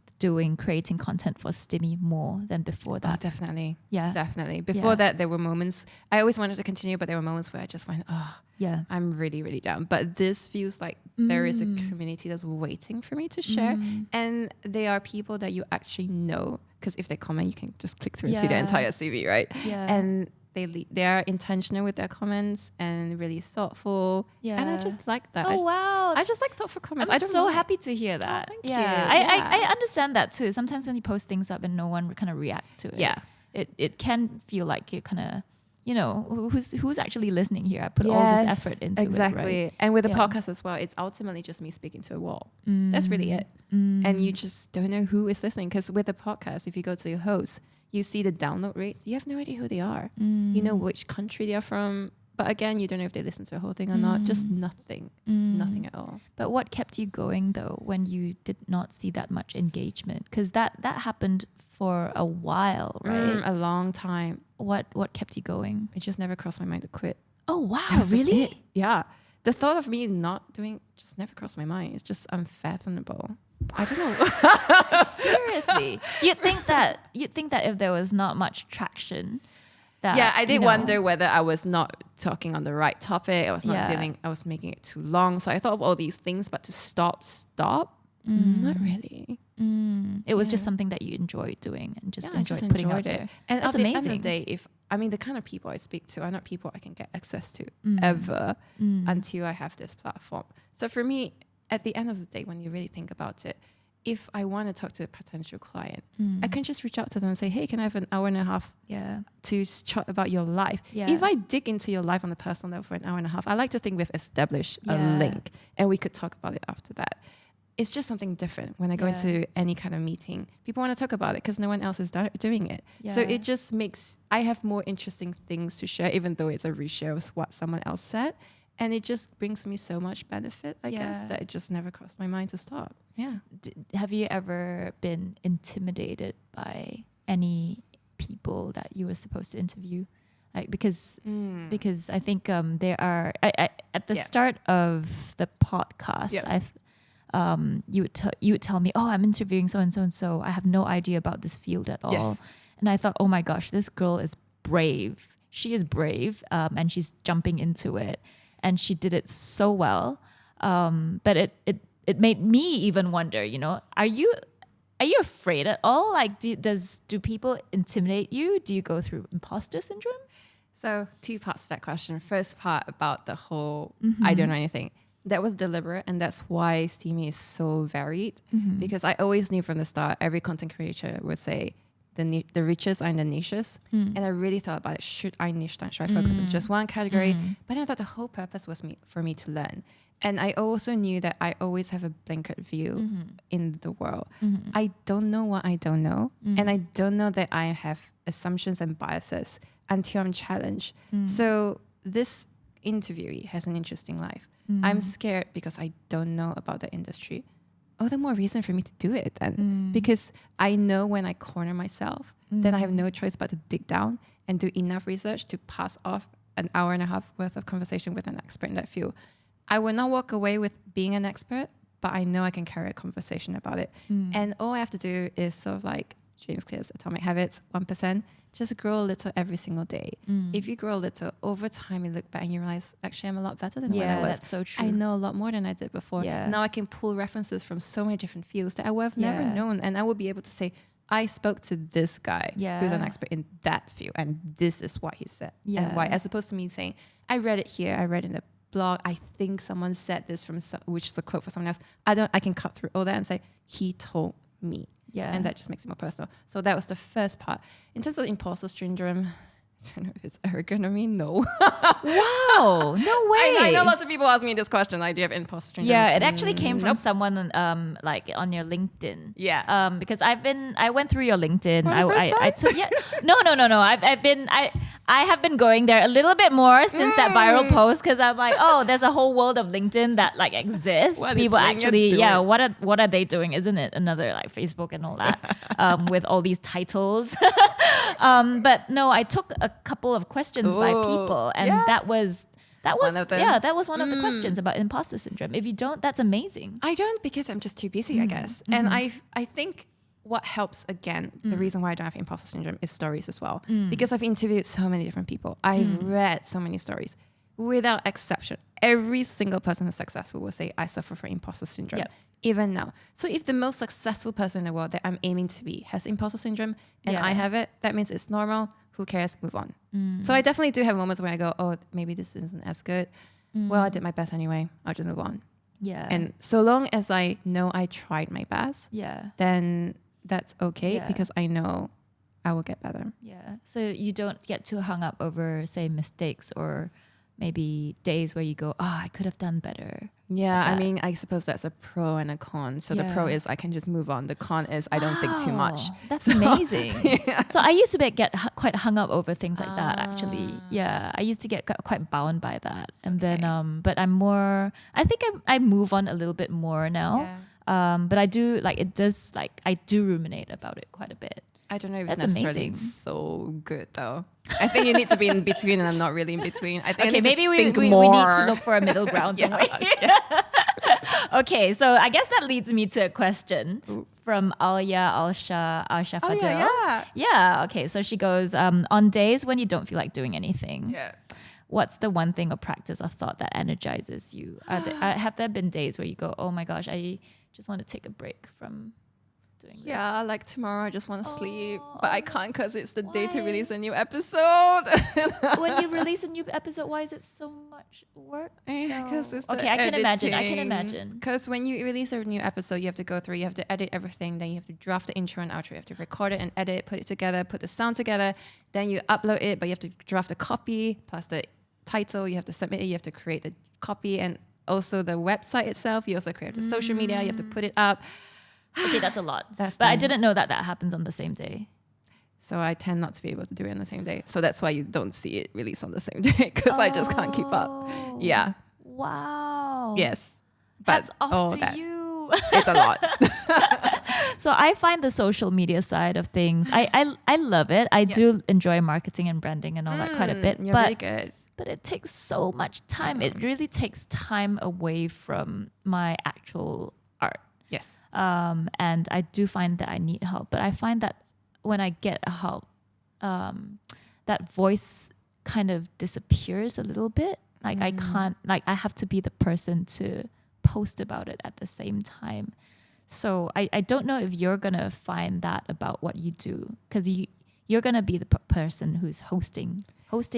Speaker 1: creating content for STIMY more than before that?
Speaker 2: Oh, definitely.
Speaker 1: Yeah.
Speaker 2: Definitely. Before that, there were moments, I always wanted to continue, but there were moments where I just went, I'm really, really down. But this feels like there is a community that's waiting for me to share. And they are people that you actually know, because if they comment, you can just click through and see the entire CV, right? Yeah. And they are intentional with their comments and really thoughtful. Yeah. And I just like that.
Speaker 1: Oh, wow.
Speaker 2: I just like thoughtful comments.
Speaker 1: I'm so happy to hear that.
Speaker 2: Thank you.
Speaker 1: I understand that too. Sometimes when you post things up and no one kind of reacts to it, it can feel like you kind of, who's actually listening here? I put all this effort into it. Right?
Speaker 2: And with the podcast as well, it's ultimately just me speaking to a wall. That's really it. And you just don't know who is listening, because with the podcast, if you go to your host, you see the download rates, you have no idea who they are. You know which country they are from, But again, you don't know if they listen to the whole thing or not. Just nothing at all.
Speaker 1: But what kept you going though when you did not see that much engagement? Because that happened for a while, right?
Speaker 2: A long time.
Speaker 1: What kept you going?
Speaker 2: It just never crossed my mind to quit.
Speaker 1: Oh wow,
Speaker 2: That was just
Speaker 1: really?
Speaker 2: it. Yeah. The thought of me not doing just never crossed my mind. It's just unfathomable. I don't know.
Speaker 1: Seriously, you'd think that if there was not much traction, that
Speaker 2: Yeah, I did
Speaker 1: you know,
Speaker 2: wonder whether I was not talking on the right topic. I was not
Speaker 1: Yeah.
Speaker 2: I was making it too long. So I thought of all these things, but to stop, not really.
Speaker 1: It was just something that you enjoyed doing and just
Speaker 2: I
Speaker 1: enjoyed
Speaker 2: just
Speaker 1: putting out
Speaker 2: enjoyed it.
Speaker 1: there.
Speaker 2: And
Speaker 1: That's
Speaker 2: at the
Speaker 1: amazing.
Speaker 2: end of the day, the kind of people I speak to are not people I can get access to ever until I have this platform. So for me, at the end of the day, when you really think about it, if I want to talk to a potential client, I can just reach out to them and say, hey, can I have an hour and a half
Speaker 1: Yeah.
Speaker 2: to chat about your life?
Speaker 1: Yeah.
Speaker 2: If I dig into your life on a personal level for an hour and a half, I like to think we've established a
Speaker 1: Yeah.
Speaker 2: link and we could talk about it after that. It's just something different when I go
Speaker 1: Yeah.
Speaker 2: into any kind of meeting. People want to talk about it because no one else is doing it. So
Speaker 1: Yeah.
Speaker 2: it just makes, I have more interesting things to share, even though it's a reshare of what someone else said. And it just brings me so much benefit, I guess,
Speaker 1: Yeah.
Speaker 2: that it just never crossed my mind to stop. Yeah.
Speaker 1: Have you ever been intimidated by any people that you were supposed to interview? Like because I think there are at the
Speaker 2: Yeah.
Speaker 1: start of the podcast,
Speaker 2: Yeah.
Speaker 1: you would tell me, oh, I'm interviewing so and so and so. I have no idea about this field at all,
Speaker 2: Yes.
Speaker 1: and I thought, oh my gosh, this girl is brave. She is brave, and she's jumping into it, and she did it so well. But it made me even wonder, you know, are you afraid at all? Like, do people intimidate you? Do you go through imposter syndrome?
Speaker 2: So 2 parts to that question. First part about the whole, I don't know anything. That was deliberate, and that's why STIMY is so varied. Because I always knew from the start, every content creator would say, the riches are in the niches. And I really thought about it. Should I niche down? Should I focus on just one category? But then I thought the whole purpose was for me to learn. And I also knew that I always have a blanket view in the world. I don't know what I don't know. And I don't know that I have assumptions and biases until I'm challenged. So this interviewee has an interesting life. I'm scared because I don't know about the industry. Oh, the more reason for me to do it then. Because I know when I corner myself, then I have no choice but to dig down and do enough research to pass off an hour and a half worth of conversation with an expert in that field. I will not walk away with being an expert, but I know I can carry a conversation about it. And all I have to do is sort of like James Clear's Atomic Habits, 1%, just grow a little every single day. If you grow a little, over time you look back and you realize, actually I'm a lot better than when I was.
Speaker 1: That's so true.
Speaker 2: I know a lot more than I did before.
Speaker 1: Yeah.
Speaker 2: Now I can pull references from so many different fields that I would have never
Speaker 1: Yeah.
Speaker 2: known. And I will be able to say, I spoke to this guy who's an
Speaker 1: Yeah.
Speaker 2: expert in that field, and this is what he said
Speaker 1: Yeah.
Speaker 2: and why, as opposed to me saying, I read it here, I read it in the blog, I think someone said this from which is a quote for someone else. I can cut through all that and say, he told me.
Speaker 1: Yeah.
Speaker 2: And that just makes it more personal. So that was the first part. In terms of imposter syndrome, I don't know if it's arrogant of me. No.
Speaker 1: Wow, no way.
Speaker 2: I know lots of people ask me this question. Like, do you have imposter syndrome?
Speaker 1: Yeah, it actually came from
Speaker 2: Nope.
Speaker 1: someone like on your LinkedIn.
Speaker 2: Yeah.
Speaker 1: Because I went through your LinkedIn.
Speaker 2: For the first
Speaker 1: I took no. I have been going there a little bit more since that viral post because I'm like, oh, there's a whole world of LinkedIn that like exists.
Speaker 2: What is
Speaker 1: People
Speaker 2: Ling Yah
Speaker 1: actually,
Speaker 2: doing?
Speaker 1: yeah. What are they doing? Isn't it another like Facebook and all that with all these titles? But no, I took a couple of questions by
Speaker 2: Ooh,
Speaker 1: people, and
Speaker 2: yeah.
Speaker 1: that was
Speaker 2: One of them?
Speaker 1: that was one of the questions about imposter syndrome. If you don't, that's amazing.
Speaker 2: I don't, because I'm just too busy, I guess. And I think what helps, again, the reason why I don't have imposter syndrome is stories as well. Because I've interviewed so many different people. I've read so many stories. Without exception, every single person who's successful will say, I suffer from imposter syndrome,
Speaker 1: Yep.
Speaker 2: even now. So if the most successful person in the world that I'm aiming to be has imposter syndrome and
Speaker 1: Yeah.
Speaker 2: I have it, that means it's normal. Who cares? Move on. So I definitely do have moments where I go, oh, maybe this isn't as good. Well, I did my best anyway. I'll just move on.
Speaker 1: Yeah.
Speaker 2: And so long as I know I tried my best,
Speaker 1: yeah.
Speaker 2: then that's okay,
Speaker 1: Yeah.
Speaker 2: because I know I will get better.
Speaker 1: Yeah. So you don't get too hung up over, say, mistakes or maybe days where you go, oh, I could have done better.
Speaker 2: Yeah,
Speaker 1: Like
Speaker 2: I
Speaker 1: that.
Speaker 2: mean, I suppose that's a pro and a con. So the pro
Speaker 1: Yeah.
Speaker 2: is I can just move on. The con is I don't think too much.
Speaker 1: Wow, That's amazing. So I used to get quite hung up over things like that. Actually, yeah, I used to get quite bound by that, and then but I'm more. I think I move on a little bit more now. But I do like it does like I do ruminate about it quite a bit.
Speaker 2: I don't know if
Speaker 1: That's
Speaker 2: it's necessarily
Speaker 1: amazing.
Speaker 2: so good though. I think you need to be in between, and I'm not really in between. I think I
Speaker 1: Okay,
Speaker 2: need to
Speaker 1: maybe we
Speaker 2: think
Speaker 1: need
Speaker 2: more.
Speaker 1: to look for a middle ground somewhere. Okay, so I guess that leads me to a question from Alia Alsha Fadil. Yeah, okay, so she goes, on days when you don't feel like doing anything, what's the one thing or practice or thought that energizes you? Have there been days where you go, oh my gosh, I just want to take a break from doing this?
Speaker 2: Yeah, like tomorrow I just want to sleep, but I can't because it's the day to release a new episode.
Speaker 1: When you release a new episode, why is it so much work?
Speaker 2: Because it's the
Speaker 1: okay, I can imagine.
Speaker 2: Because when you release a new episode, you have to go through, you have to edit everything, then you have to draft the intro and outro, you have to record it and edit, put it together, put the sound together, then you upload it, but you have to draft a copy plus the title, you have to submit it, you have to create the copy and also the website itself, you also create the social media, you have to put it up.
Speaker 1: Okay, that's a lot.
Speaker 2: But
Speaker 1: I didn't know that happens on the same day.
Speaker 2: So I tend not to be able to do it on the same day. So that's why you don't see it released on the same day because I just can't keep up. Yeah.
Speaker 1: Wow.
Speaker 2: Yes.
Speaker 1: That's off to you.
Speaker 2: It's a lot.
Speaker 1: So I find the social media side of things, I love it. I do enjoy marketing and branding and all that quite a bit.
Speaker 2: You're
Speaker 1: but
Speaker 2: really good.
Speaker 1: But it takes so much time. It really takes time away from my actual art.
Speaker 2: Yes.
Speaker 1: And I do find that I need help. But I find that when I get help, that voice kind of disappears a little bit. Like I can't, like I have to be the person to post about it at the same time. So I don't know if you're going to find that about what you do, because you're going to be the person who's hosting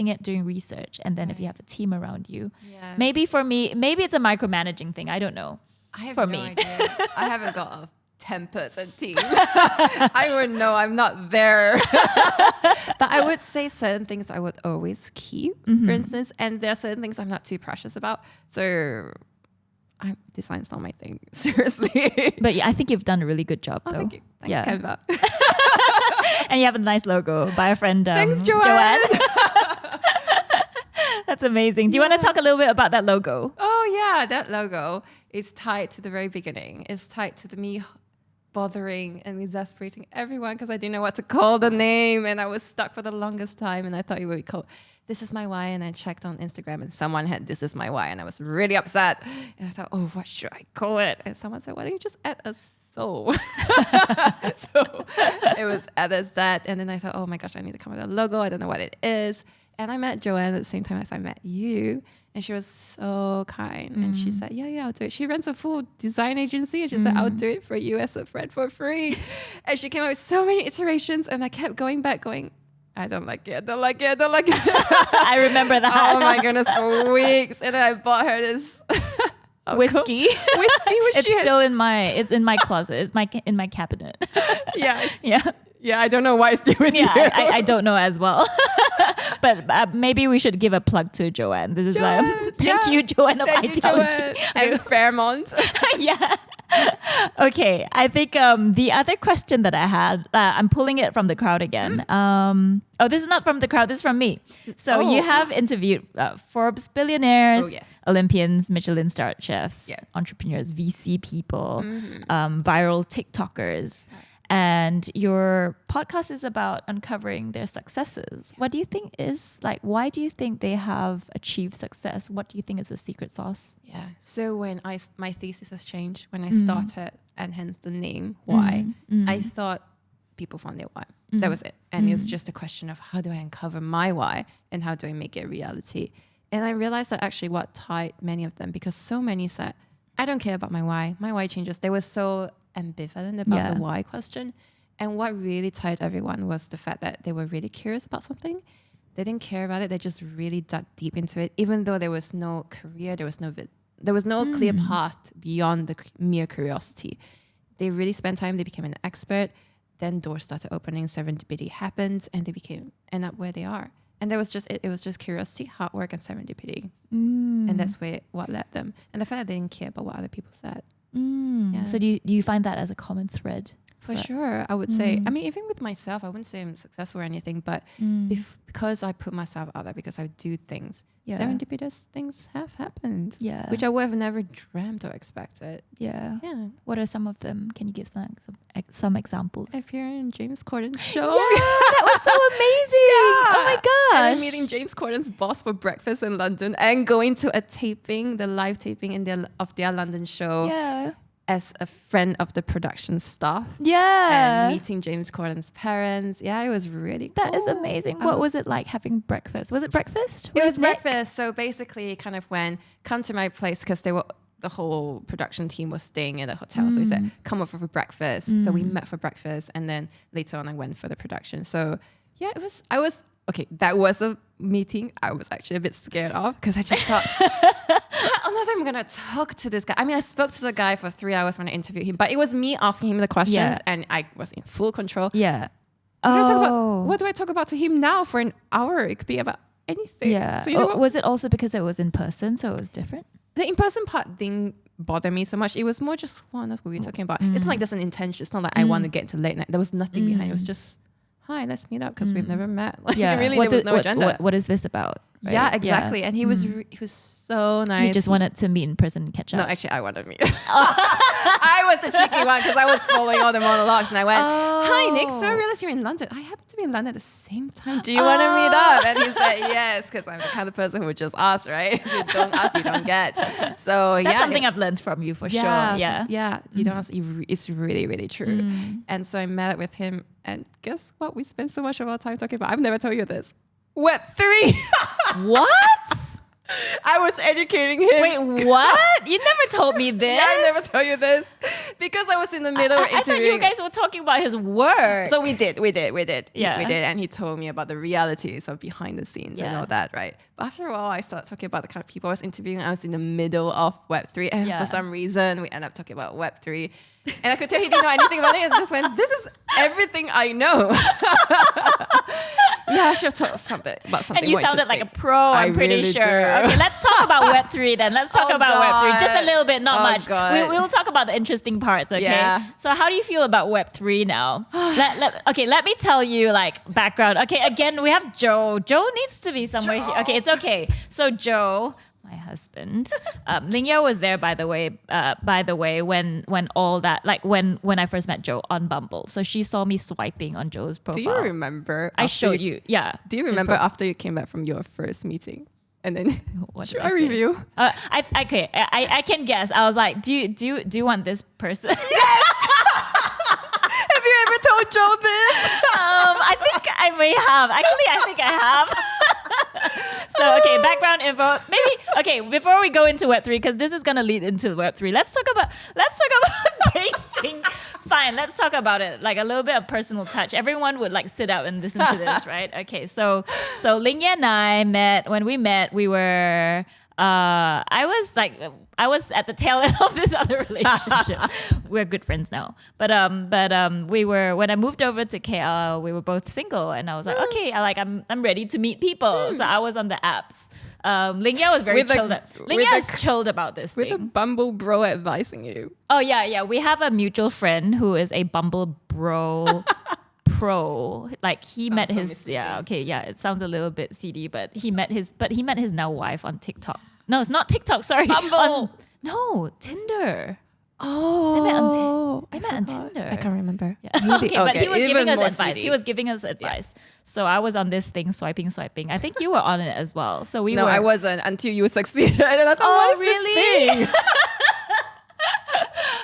Speaker 1: it, doing research. And then if you have a team around you, maybe for me, maybe it's a micromanaging thing. I don't know.
Speaker 2: I have
Speaker 1: for
Speaker 2: no
Speaker 1: me.
Speaker 2: idea. I haven't got a 10-person team. I would know I'm not there. But I would say certain things I would always keep, for instance, and there are certain things I'm not too precious about. So design's not my thing, seriously.
Speaker 1: But yeah, I think you've done a really good job, though.
Speaker 2: Thank you. Thanks, Canva.
Speaker 1: And you have a nice logo by a friend,
Speaker 2: Thanks, Joanne.
Speaker 1: That's amazing. Do you want to talk a little bit about that logo?
Speaker 2: Oh yeah, that logo is tied to the very beginning. It's tied to me bothering and exasperating everyone because I didn't know what to call the name, and I was stuck for the longest time, and I thought it would be called This Is My Why, and I checked on Instagram and someone had This Is My Why, and I was really upset. And I thought, oh, what should I call it? And someone said, why don't you just add a soul? So it was added as that, and then I thought, oh my gosh, I need to come up with a logo. I don't know what it is. And I met Joanne at the same time as I met you. And she was so kind. And she said, yeah, I'll do it. She runs a full design agency. And she said, I'll do it for you as a friend for free. And she came up with so many iterations. And I kept going back going, I don't like it.
Speaker 1: I remember that.
Speaker 2: Oh my goodness, for weeks. And then I bought her this
Speaker 1: whiskey.
Speaker 2: Which
Speaker 1: it's still in my closet. It's in my cabinet.
Speaker 2: Yes.
Speaker 1: Yeah.
Speaker 2: Yeah, I don't know why it's still with you.
Speaker 1: Yeah, I don't know as well. But maybe we should give a plug to Joanne. This is thank you, Joanne of Ideology.
Speaker 2: And Fairmont.
Speaker 1: Yeah. Okay, I think the other question that I had, I'm pulling it from the crowd again. This is not from the crowd, this is from me. So you have interviewed Forbes billionaires, Olympians, Michelin star chefs, entrepreneurs, VC people, viral TikTokers. And your podcast is about uncovering their successes. What do you think why do you think they have achieved success? What do you think is the secret sauce?
Speaker 2: Yeah. So when my thesis has changed, when I started, and hence the name, why, I thought people found their why. That was it. And it was just a question of how do I uncover my why and how do I make it a reality? And I realized that actually what tied many of them, because so many said, I don't care about my why changes. They were so ambivalent about the why question. And what really tied everyone was the fact that they were really curious about something. They didn't care about it. They just really dug deep into it, even though there was no career, there was no clear path beyond the mere curiosity. They really spent time. They became an expert. Then doors started opening. Serendipity happened, and they end up where they are. And it was just curiosity, hard work, and serendipity. And And that's what led them. And the fact that they didn't care about what other people said.
Speaker 1: So do you find that as a common thread?
Speaker 2: For sure, I would say. I mean, even with myself, I wouldn't say I'm successful or anything, but because I put myself out there, because I do things, serendipitous things have happened.
Speaker 1: Yeah.
Speaker 2: Which I would have never dreamt or expected.
Speaker 1: Yeah.
Speaker 2: Yeah.
Speaker 1: What are some of them? Can you give some examples?
Speaker 2: I appear in James Corden's show.
Speaker 1: Yeah, that was so amazing. Oh my gosh.
Speaker 2: And I'm meeting James Corden's boss for breakfast in London and going to a taping, the live taping of their London show.
Speaker 1: Yeah.
Speaker 2: As a friend of the production staff.
Speaker 1: Yeah.
Speaker 2: And meeting James Corden's parents. Yeah, it was really cool.
Speaker 1: That is amazing. What was it like having breakfast? Was it breakfast?
Speaker 2: It was breakfast. So basically kind of come to my place because the whole production team was staying in the hotel. So he said, come over for breakfast. So we met for breakfast and then later on I went for the production. So yeah, that was a meeting I was actually a bit scared of because I just thought, how on earth am I going to talk to this guy? I mean, I spoke to the guy for 3 hours when I interviewed him, but it was me asking him the questions and I was in full control.
Speaker 1: Yeah.
Speaker 2: What do I talk about to him now for an hour? It could be about anything.
Speaker 1: Yeah.
Speaker 2: So you know
Speaker 1: was it also because it was in person, so it was different?
Speaker 2: The in-person part didn't bother me so much. It was more just, that's what we were talking about. It's not like there's an intention. It's not like I want to get into late night. There was nothing behind it. It was just, hi, let's meet up because we've never met. Like, there was no agenda.
Speaker 1: What is this about? Right?
Speaker 2: Yeah, exactly. And he was so nice.
Speaker 1: You just wanted to meet in person and catch up.
Speaker 2: No, actually, I wanted to meet. I was the cheeky one because I was following all the monologues and I went, hi, Nick. So I realized you're in London. I happen to be in London at the same time. Do you want to meet up? And he said, yes, because I'm the kind of person who would just ask, right? If you don't ask, you don't get. So
Speaker 1: that's something I've learned from you for sure. Yeah.
Speaker 2: Yeah. You don't ask. It's really, really true. And so I met up with him. And guess what? We spent so much of our time talking about. I've never told you this. Web3.
Speaker 1: What?
Speaker 2: I was educating him.
Speaker 1: Wait, what? You never told me this.
Speaker 2: Yeah, I never told you this because I was in the middle of interviewing.
Speaker 1: I thought you guys were talking about his work.
Speaker 2: So we did. Yeah, we did, and he told me about the realities of behind the scenes and all that, right? But after a while, I started talking about the kind of people I was interviewing. I was in the middle of Web3, and for some reason, we ended up talking about Web3. And I could tell he didn't know anything about it, and just went, "This is everything I know." Yeah, I should talk something about something.
Speaker 1: And you sounded like a pro, I'm pretty
Speaker 2: really
Speaker 1: sure.
Speaker 2: Do.
Speaker 1: Okay, let's talk about Web3 then. Let's talk about Web3. Just a little bit, not much.
Speaker 2: God.
Speaker 1: We'll talk about the interesting parts, okay?
Speaker 2: Yeah.
Speaker 1: So how do you feel about Web3 now? Let me tell you background. Okay, again, we have Joe. Joe needs to be somewhere here. Okay, it's okay. So Joe, my husband, Ling Yah was there by the way, when all that, when I first met Joe on Bumble. So she saw me swiping on Joe's profile.
Speaker 2: Do you remember?
Speaker 1: I showed you. Yeah.
Speaker 2: Do you remember after you came back from your first meeting? And then
Speaker 1: what
Speaker 2: should I review?
Speaker 1: I can guess. I was like, do you want this person?
Speaker 2: Yes. Have you ever told Joe this?
Speaker 1: I think I may have. Actually, I think I have. So, okay, background info. Maybe, before we go into Web3, because this is going to lead into Web3, let's talk about dating. Fine, let's talk about it. Like a little bit of personal touch. Everyone would sit out and listen to this, right? Okay, so Ling Yah and I met. When we met, we were... I was at the tail end of this other relationship. We're good friends now, but we were, when I moved over to KL, we were both single, and I was like, okay, I'm ready to meet people. So I was on the apps. Ling Yah was very chilled. Ling Yah is chilled about this thing.
Speaker 2: With a Bumble bro advising you.
Speaker 1: Oh yeah. We have a mutual friend who is a Bumble bro. Pro, he met his it sounds a little bit seedy, but he met his now wife on TikTok. No, it's not TikTok, sorry.
Speaker 2: Bumble.
Speaker 1: No, Tinder.
Speaker 2: Oh,
Speaker 1: they met on Tinder.
Speaker 2: I can't remember.
Speaker 1: Yeah. But he was giving us advice.
Speaker 2: CD.
Speaker 1: He was giving us advice. Yeah. So I was on this thing swiping. I think you were on it as well. So we were.
Speaker 2: No, I wasn't until you succeeded. And I thought, what is
Speaker 1: really?
Speaker 2: This thing?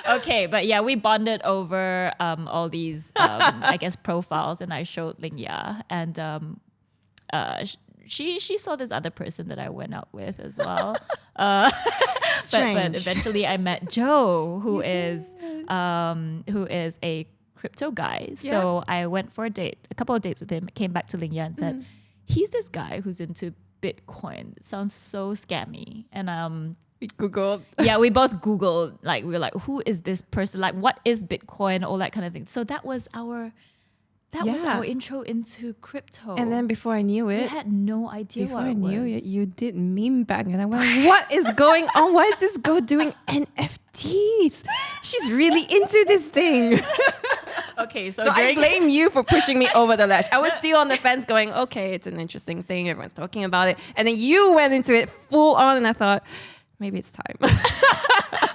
Speaker 1: Okay, but yeah, we bonded over all these, I guess, profiles, and I showed Ling Yah, and she saw this other person that I went out with as well. But eventually I met Joe, who is a crypto guy. Yeah. So I went for a couple of dates with him, came back to Ling Yah and said, he's this guy who's into Bitcoin. It sounds so scammy. And
Speaker 2: we Googled.
Speaker 1: Yeah, we both Googled. We were like, who is this person? What is Bitcoin? All that kind of thing. So that was our That was
Speaker 2: Yeah.
Speaker 1: our intro into crypto.
Speaker 2: And then before I knew
Speaker 1: we
Speaker 2: it,
Speaker 1: had no idea
Speaker 2: before
Speaker 1: what
Speaker 2: I
Speaker 1: it
Speaker 2: knew
Speaker 1: was.
Speaker 2: it, you did Memebank, and I went, "What is going on? Why is this girl doing NFTs? She's really into this thing."
Speaker 1: Okay, so,
Speaker 2: So I
Speaker 1: during
Speaker 2: blame you for pushing me over the ledge. I was still on the fence, going, "Okay, it's an interesting thing. Everyone's talking about it," and then you went into it full on, and I thought, maybe it's time.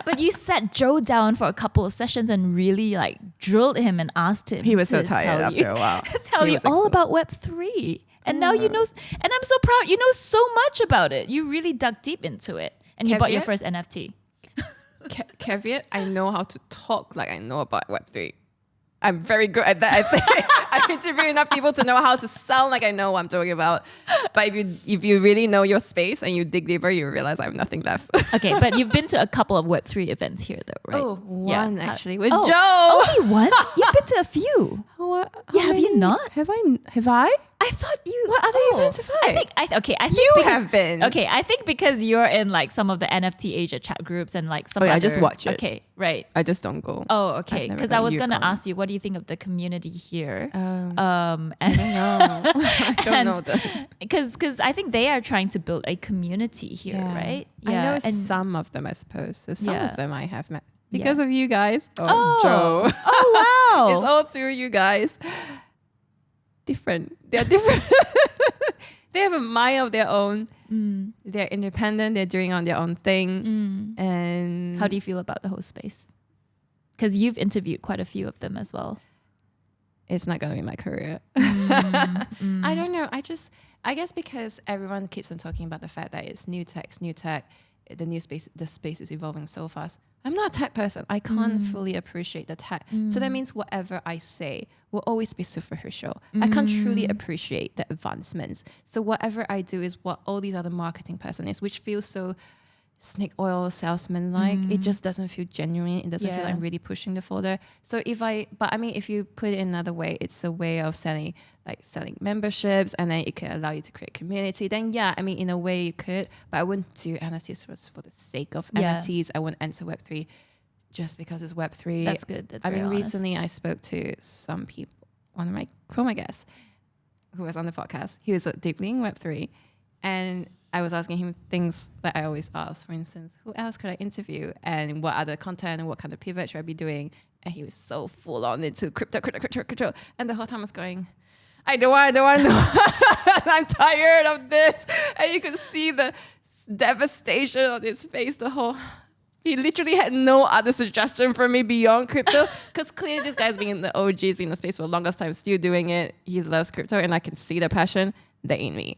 Speaker 1: But you sat Joe down for a couple of sessions and really like drilled him and asked him.
Speaker 2: He was so
Speaker 1: to
Speaker 2: tired
Speaker 1: tell
Speaker 2: after
Speaker 1: you,
Speaker 2: a while.
Speaker 1: tell
Speaker 2: He
Speaker 1: you
Speaker 2: was
Speaker 1: all
Speaker 2: exhausted.
Speaker 1: about Web3. And now you know, and I'm so proud. You know so much about it. You really dug deep into it, and you bought your
Speaker 2: Caveat?
Speaker 1: first NFT.
Speaker 2: Caveat, I know how to talk like I know about Web3. I'm very good at that. I think I interview enough people to know how to sound like I know what I'm talking about. But if you really know your space and you dig deeper, you realize I have nothing left.
Speaker 1: Okay, but you've been to a couple of Web3 events here, though, right?
Speaker 2: Oh, one
Speaker 1: Yeah.
Speaker 2: actually with
Speaker 1: Oh,
Speaker 2: Joe.
Speaker 1: only one? You've been to a few.
Speaker 2: What?
Speaker 1: Yeah, have you not?
Speaker 2: Have I?
Speaker 1: I thought you.
Speaker 2: What other events have I?
Speaker 1: I think
Speaker 2: You
Speaker 1: because,
Speaker 2: have been.
Speaker 1: Okay, I think because you're in like some of the NFT Asia chat groups and like some.
Speaker 2: Oh, yeah, I
Speaker 1: other,
Speaker 2: just watch it.
Speaker 1: Okay, right.
Speaker 2: I just don't go.
Speaker 1: Oh, okay.
Speaker 2: I've never
Speaker 1: Because I
Speaker 2: done
Speaker 1: was gonna
Speaker 2: Yukon.
Speaker 1: ask you, what do you think of the community here?
Speaker 2: I
Speaker 1: And
Speaker 2: don't know. I don't know.
Speaker 1: because I think they are trying to build a community here, right?
Speaker 2: I know
Speaker 1: and
Speaker 2: some of them, I suppose. So some
Speaker 1: Yeah.
Speaker 2: of them I have met because of you guys.
Speaker 1: Oh.
Speaker 2: Joe.
Speaker 1: Oh wow!
Speaker 2: It's all through you guys. Different. They're different. They have a mind of their own. They're independent. They're doing on their own thing. And
Speaker 1: How do you feel about the whole space? Because you've interviewed quite a few of them as well.
Speaker 2: it's not going to be my career. I don't know. I guess because everyone keeps on talking about the fact that it's new tech, the space is evolving so fast. I'm not a tech person. I can't fully appreciate the tech. So that means whatever I say will always be superficial. I can't truly appreciate the advancements. So whatever I do is what all these other marketing person is, which feels so snake oil salesman like. It just doesn't feel genuine. It doesn't feel like I'm really pushing the folder. So if you put it another way, it's a way of selling memberships, and then it can allow you to create community. Then in a way you could, but I wouldn't do NFTs for the sake of NFTs. I wouldn't enter Web3 just because it's Web3.
Speaker 1: That's good. That's very honest.
Speaker 2: Recently I spoke to some people, one of my promo guests who was on the podcast. He was deeply in Web3, and I was asking him things that I always ask. For instance, who else could I interview, and what other content and what kind of pivot should I be doing? And he was so full on into crypto. And the whole time I was going, I don't want to know. I'm tired of this. And you could see the devastation on his face. He literally had no other suggestion for me beyond crypto. Because clearly this guy's been in the OG, he's been in the space for the longest time, still doing it. He loves crypto, and I can see the passion. That ain't me.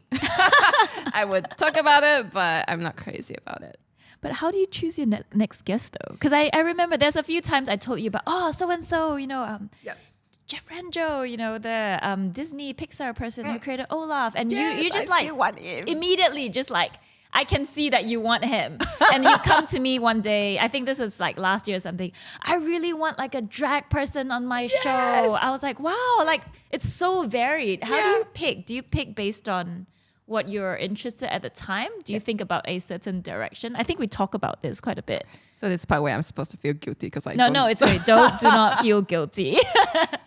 Speaker 2: I would talk about it, but I'm not crazy about it.
Speaker 1: But how do you choose your next guest though? Because I remember there's a few times I told you about, so-and-so, Jeff Ranjo, the Disney Pixar person who created Olaf. And you just immediately just like, I can see that you want him. And you come to me one day, I think this was like last year or something, I really want like a drag person on my show. I was like, wow, like it's so varied. How do you pick? Do you pick based on what you're interested at the time? Do you think about a certain direction? I think we talk about this quite a bit.
Speaker 2: So this part where I'm supposed to feel guilty because I
Speaker 1: No, it's okay. Do not feel guilty.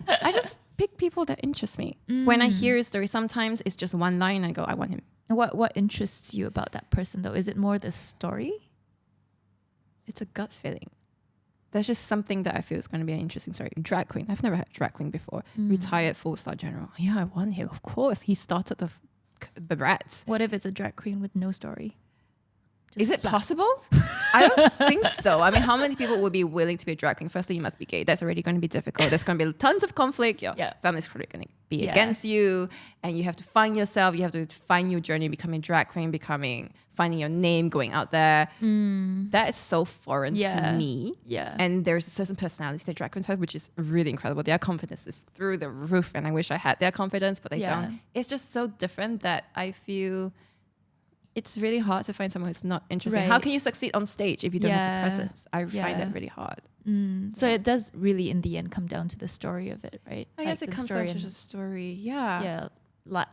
Speaker 2: I just pick people that interest me. When I hear a story, sometimes it's just one line and I go, I want him.
Speaker 1: What interests you about that person though? Is it more the story?
Speaker 2: It's a gut feeling. There's just something that I feel is going to be an interesting story. Drag queen. I've never had drag queen before. Retired 4-star general. Yeah, I want him. Of course. He started the rats.
Speaker 1: What if it's a drag queen with no story?
Speaker 2: Is it possible? I don't think so. I mean, how many people would be willing to be a drag queen? Firstly, you must be gay. That's already going to be difficult. There's going to be tons of conflict. Your family's probably going to be against you. And you have to find yourself. You have to find your journey, becoming drag queen, finding your name, going out there. That is so foreign to me.
Speaker 1: Yeah.
Speaker 2: And there's a certain personality that drag queens have, which is really incredible. Their confidence is through the roof. And I wish I had their confidence, but they don't. It's just so different that I feel it's really hard to find someone who's not interesting.
Speaker 1: Right.
Speaker 2: How can you succeed on stage if you don't have a presence? I find that really hard.
Speaker 1: So it does really, in the end, come down to the story of it, right?
Speaker 2: I guess it comes down to the story. Yeah.
Speaker 1: Like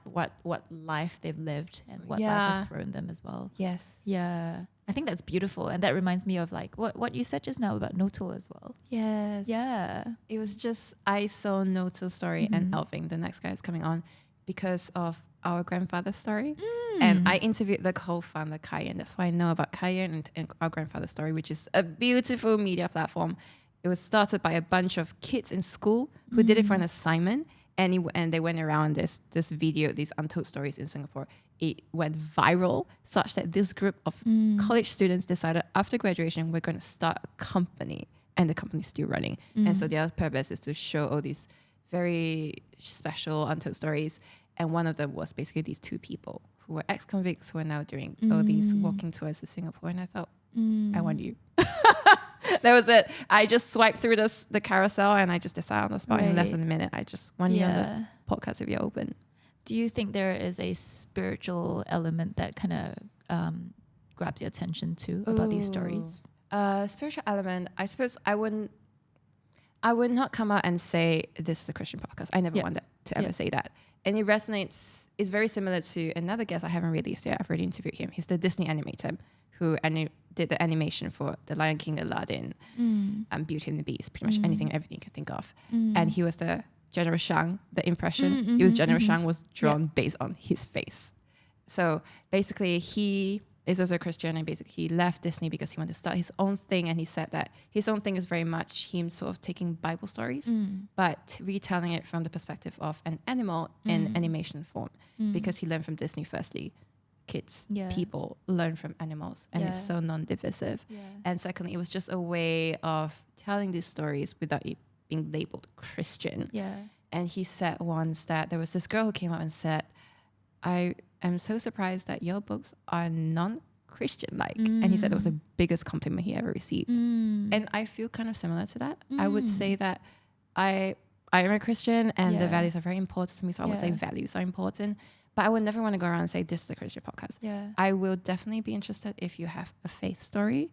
Speaker 1: what life they've lived and what life has thrown them as well.
Speaker 2: Yes.
Speaker 1: Yeah. I think that's beautiful. And that reminds me of like what you said just now about Notal as well.
Speaker 2: Yes.
Speaker 1: Yeah.
Speaker 2: It was just, I saw Notal's story and Elving, the next guy is coming on, because of our grandfather's story. And I interviewed the co-founder, Kayan. That's why I know about Kayan and our grandfather's story, which is a beautiful media platform. It was started by a bunch of kids in school who did it for an assignment. And they went around this video, these untold stories in Singapore. It went viral such that this group of college students decided after graduation, we're going to start a company, and the company's still running. And so their purpose is to show all these very special untold stories. And one of them was basically these two people who were ex-convicts who are now doing all these walking tours to Singapore. And I thought, I want you. That was it. I just swiped through the carousel and I just decided on the spot in less than a minute. I just want you on the podcast if you're open.
Speaker 1: Do you think there is a spiritual element that kind of grabs your attention too about these stories?
Speaker 2: Spiritual element, I suppose I would not come out and say this is a Christian podcast. I never wanted to ever say that. And it resonates, it's very similar to another guest I haven't released yet. I've already interviewed him. He's the Disney animator who did the animation for The Lion King, Aladdin, and Beauty and the Beast, pretty much anything, everything you can think of. And he was the General Shang, the impression. It was General Shang was drawn based on his face. So basically he is also a Christian, and basically he left Disney because he wanted to start his own thing. And he said that his own thing is very much him sort of taking Bible stories, but retelling it from the perspective of an animal in animation form, because he learned from Disney firstly. Kids, people learn from animals, and it's so non-divisive. And secondly, it was just a way of telling these stories without it being labeled Christian. And he said once that there was this girl who came out and said, I am so surprised that your books are non-Christian-like. And he said that was the biggest compliment he ever received. And I feel kind of similar to that. I would say that I am a Christian, and the values are very important to me. So I would say values are important. But I would never want to go around and say, this is a Christian podcast. I will definitely be interested if you have a faith story.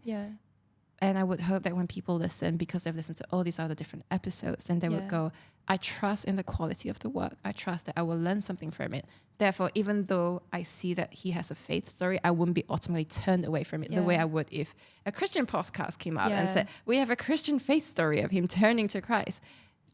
Speaker 2: And I would hope that when people listen, because they've listened to all these other different episodes, then they would go, I trust in the quality of the work. I trust that I will learn something from it. Therefore, even though I see that he has a faith story, I wouldn't be ultimately turned away from it the way I would if a Christian podcast came out and said, we have a Christian faith story of him turning to Christ.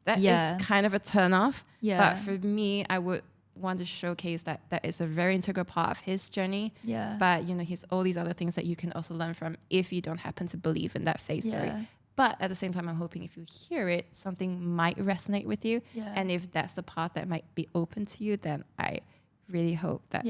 Speaker 2: That is kind of a turn off. But for me, I would want to showcase that is a very integral part of his journey. But he's all these other things that you can also learn from if you don't happen to believe in that faith story. But at the same time, I'm hoping if you hear it, something might resonate with you. And if that's the path that might be open to you, then I really hope that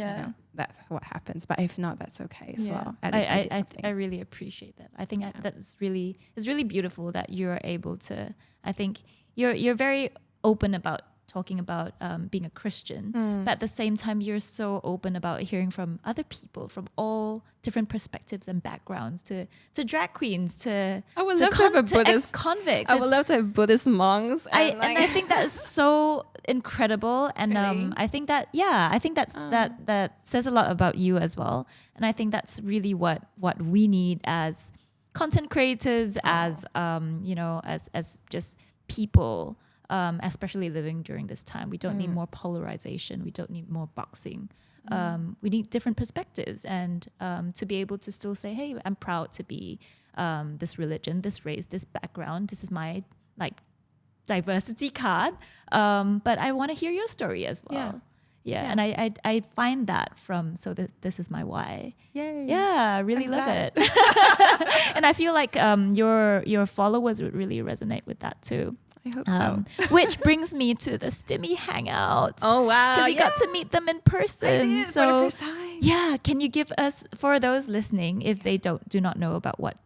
Speaker 2: that's what happens. But if not, that's okay as well.
Speaker 1: I really appreciate that. I think it's really beautiful that you're able to. I think you're very open about talking about being a Christian, but at the same time, you're so open about hearing from other people from all different perspectives and backgrounds, to drag queens, to
Speaker 2: I would love to have a Buddhist
Speaker 1: ex-convicts.
Speaker 2: I would love to have Buddhist monks.
Speaker 1: And I think that is so incredible, and
Speaker 2: really?
Speaker 1: I think that that says a lot about you as well, and I think that's really what we need as content creators, as as just people. Especially living during this time. We don't need more polarization. We don't need more boxing. We need different perspectives, and to be able to still say, hey, I'm proud to be this religion, this race, this background. This is my diversity card. But I want to hear your story as well. And I find that from this is my why.
Speaker 2: Yay.
Speaker 1: Yeah, I really love it. And I feel like your followers would really resonate with that too.
Speaker 2: I hope so.
Speaker 1: Which brings me to the STIMY Hangouts.
Speaker 2: Oh, wow.
Speaker 1: Because you got to meet them in person.
Speaker 2: I did,
Speaker 1: so,
Speaker 2: for the first time.
Speaker 1: Yeah, can you give us, for those listening, if they do not know about what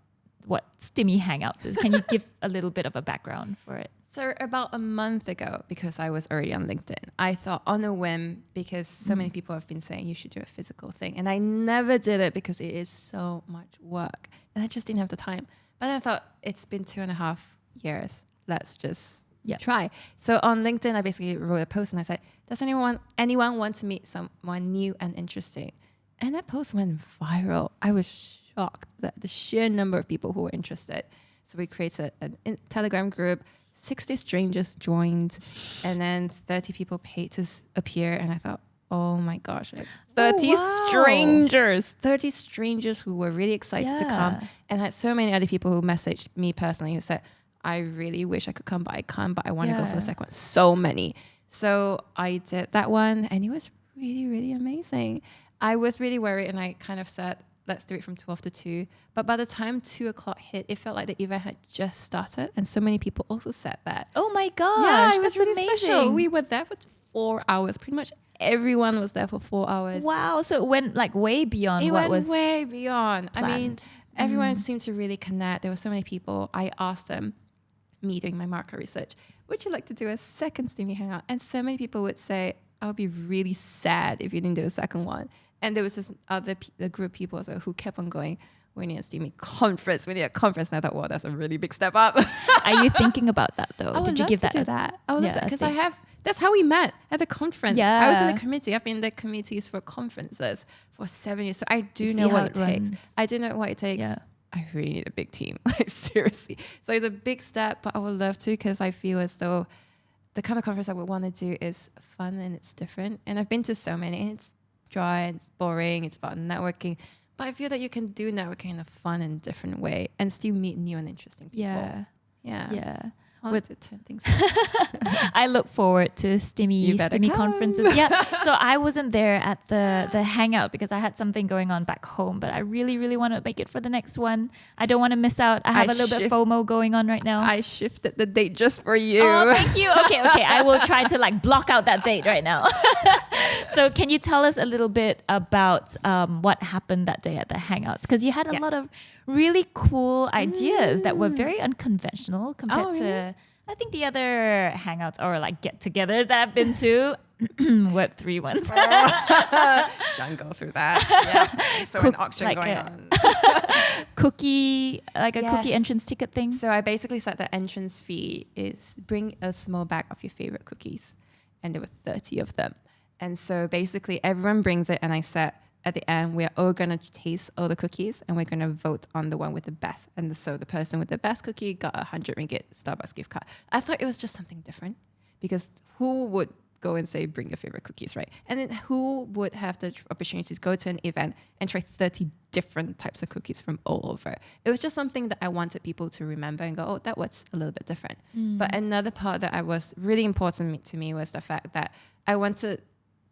Speaker 1: STIMY Hangouts is, can you give a little bit of a background for it?
Speaker 2: So about a month ago, because I was already on LinkedIn, I thought on a whim, because so many people have been saying you should do a physical thing. And I never did it because it is so much work. And I just didn't have the time. But then I thought, it's been 2.5 years. Let's just try. So on LinkedIn, I basically wrote a post and I said, does anyone want to meet someone new and interesting? And that post went viral. I was shocked that the sheer number of people who were interested. So we created a Telegram group, 60 strangers joined, and then 30 people paid to appear. And I thought, oh my gosh, like 30 30 strangers who were really excited to come. And I had so many other people who messaged me personally who said, I really wish I could come, but I can't, but I want to go for the second one. So many. So I did that one and it was really, really amazing. I was really worried and I kind of said, let's do it from 12 to 2. But by the time 2 o'clock hit, it felt like the event had just started. And so many people also said that.
Speaker 1: Oh my gosh,
Speaker 2: yeah, it was
Speaker 1: that's
Speaker 2: really
Speaker 1: amazing.
Speaker 2: special. We were there for 4 hours. Pretty much everyone was there for 4 hours.
Speaker 1: Wow, so it went like way beyond what was
Speaker 2: way beyond.
Speaker 1: planned.
Speaker 2: I mean, everyone seemed to really connect. There were so many people. I asked them, me doing my market research, would you like to do a second STIMY Hangout? And so many people would say, I would be really sad if you didn't do a second one. And there was this other the group of people as well who kept on going, we need a STIMY conference, we need a conference. And I thought, wow, that's a really big step up.
Speaker 1: Are you thinking about that though?
Speaker 2: I would
Speaker 1: Did you
Speaker 2: love
Speaker 1: give
Speaker 2: to
Speaker 1: that?
Speaker 2: do that. I would love that because
Speaker 1: thing.
Speaker 2: that's how we met at the conference.
Speaker 1: Yeah.
Speaker 2: I was in the committee. I've been in the committees for conferences for 7 years. So I do know what it takes. I do know what it takes.
Speaker 1: Yeah.
Speaker 2: I really need a big team, like seriously. So it's a big step, but I would love to because I feel as though the kind of conference I would want to do is fun and it's different. And I've been to so many and it's dry and it's boring. It's about networking. But I feel that you can do networking in a fun and different way and still meet new and interesting people.
Speaker 1: Yeah.
Speaker 2: Yeah. I
Speaker 1: With
Speaker 2: to turn things
Speaker 1: I look forward to STIMY conferences. Yeah. So I wasn't there at the hangout because I had something going on back home, but I really, really want to make it for the next one. I don't want to miss out. I have a little bit of FOMO going on right now.
Speaker 2: I shifted the date just for you.
Speaker 1: Oh, thank you. Okay. I will try to like block out that date right now. So can you tell us a little bit about what happened that day at the hangouts? Because you had a lot of really cool ideas that were very unconventional compared to, I think, the other hangouts or like get-togethers that I've been to. Web3 ones.
Speaker 2: Don't go through that. Yeah. So an auction
Speaker 1: like
Speaker 2: going on.
Speaker 1: Cookie, like a cookie entrance ticket thing.
Speaker 2: So I basically said the entrance fee is bring a small bag of your favorite cookies. And there were 30 of them. And so basically everyone brings it. And I said, at the end, we're all going to taste all the cookies and we're going to vote on the one with the best. And so the person with the best cookie got 100 ringgit Starbucks gift card. I thought it was just something different because who would go and say, bring your favorite cookies, right? And then who would have the opportunity to go to an event and try 30 different types of cookies from all over? It was just something that I wanted people to remember and go, oh, that was a little bit different. But another part that I was really important to me was the fact that I wanted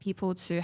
Speaker 2: people to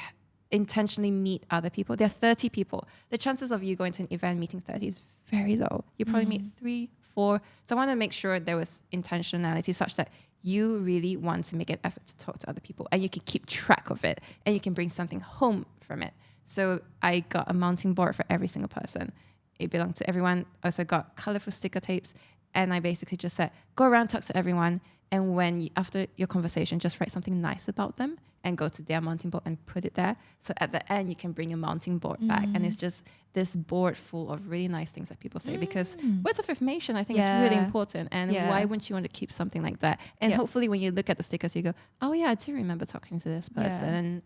Speaker 2: intentionally meet other people. There are 30 people. The chances of you going to an event meeting 30 is very low. You probably meet 3, 4. So I wanted to make sure there was intentionality such that you really want to make an effort to talk to other people and you can keep track of it and you can bring something home from it. So I got a mounting board for every single person. It belonged to everyone. I also got colorful sticker tapes. And I basically just said, go around, talk to everyone. And when you, after your conversation, just write something nice about them and go to their mounting board and put it there. So at the end, you can bring a mounting board back. And it's just this board full of really nice things that people say because words of affirmation, I think is really important. And why wouldn't you want to keep something like that? And hopefully when you look at the stickers, you go, oh yeah, I do remember talking to this person. And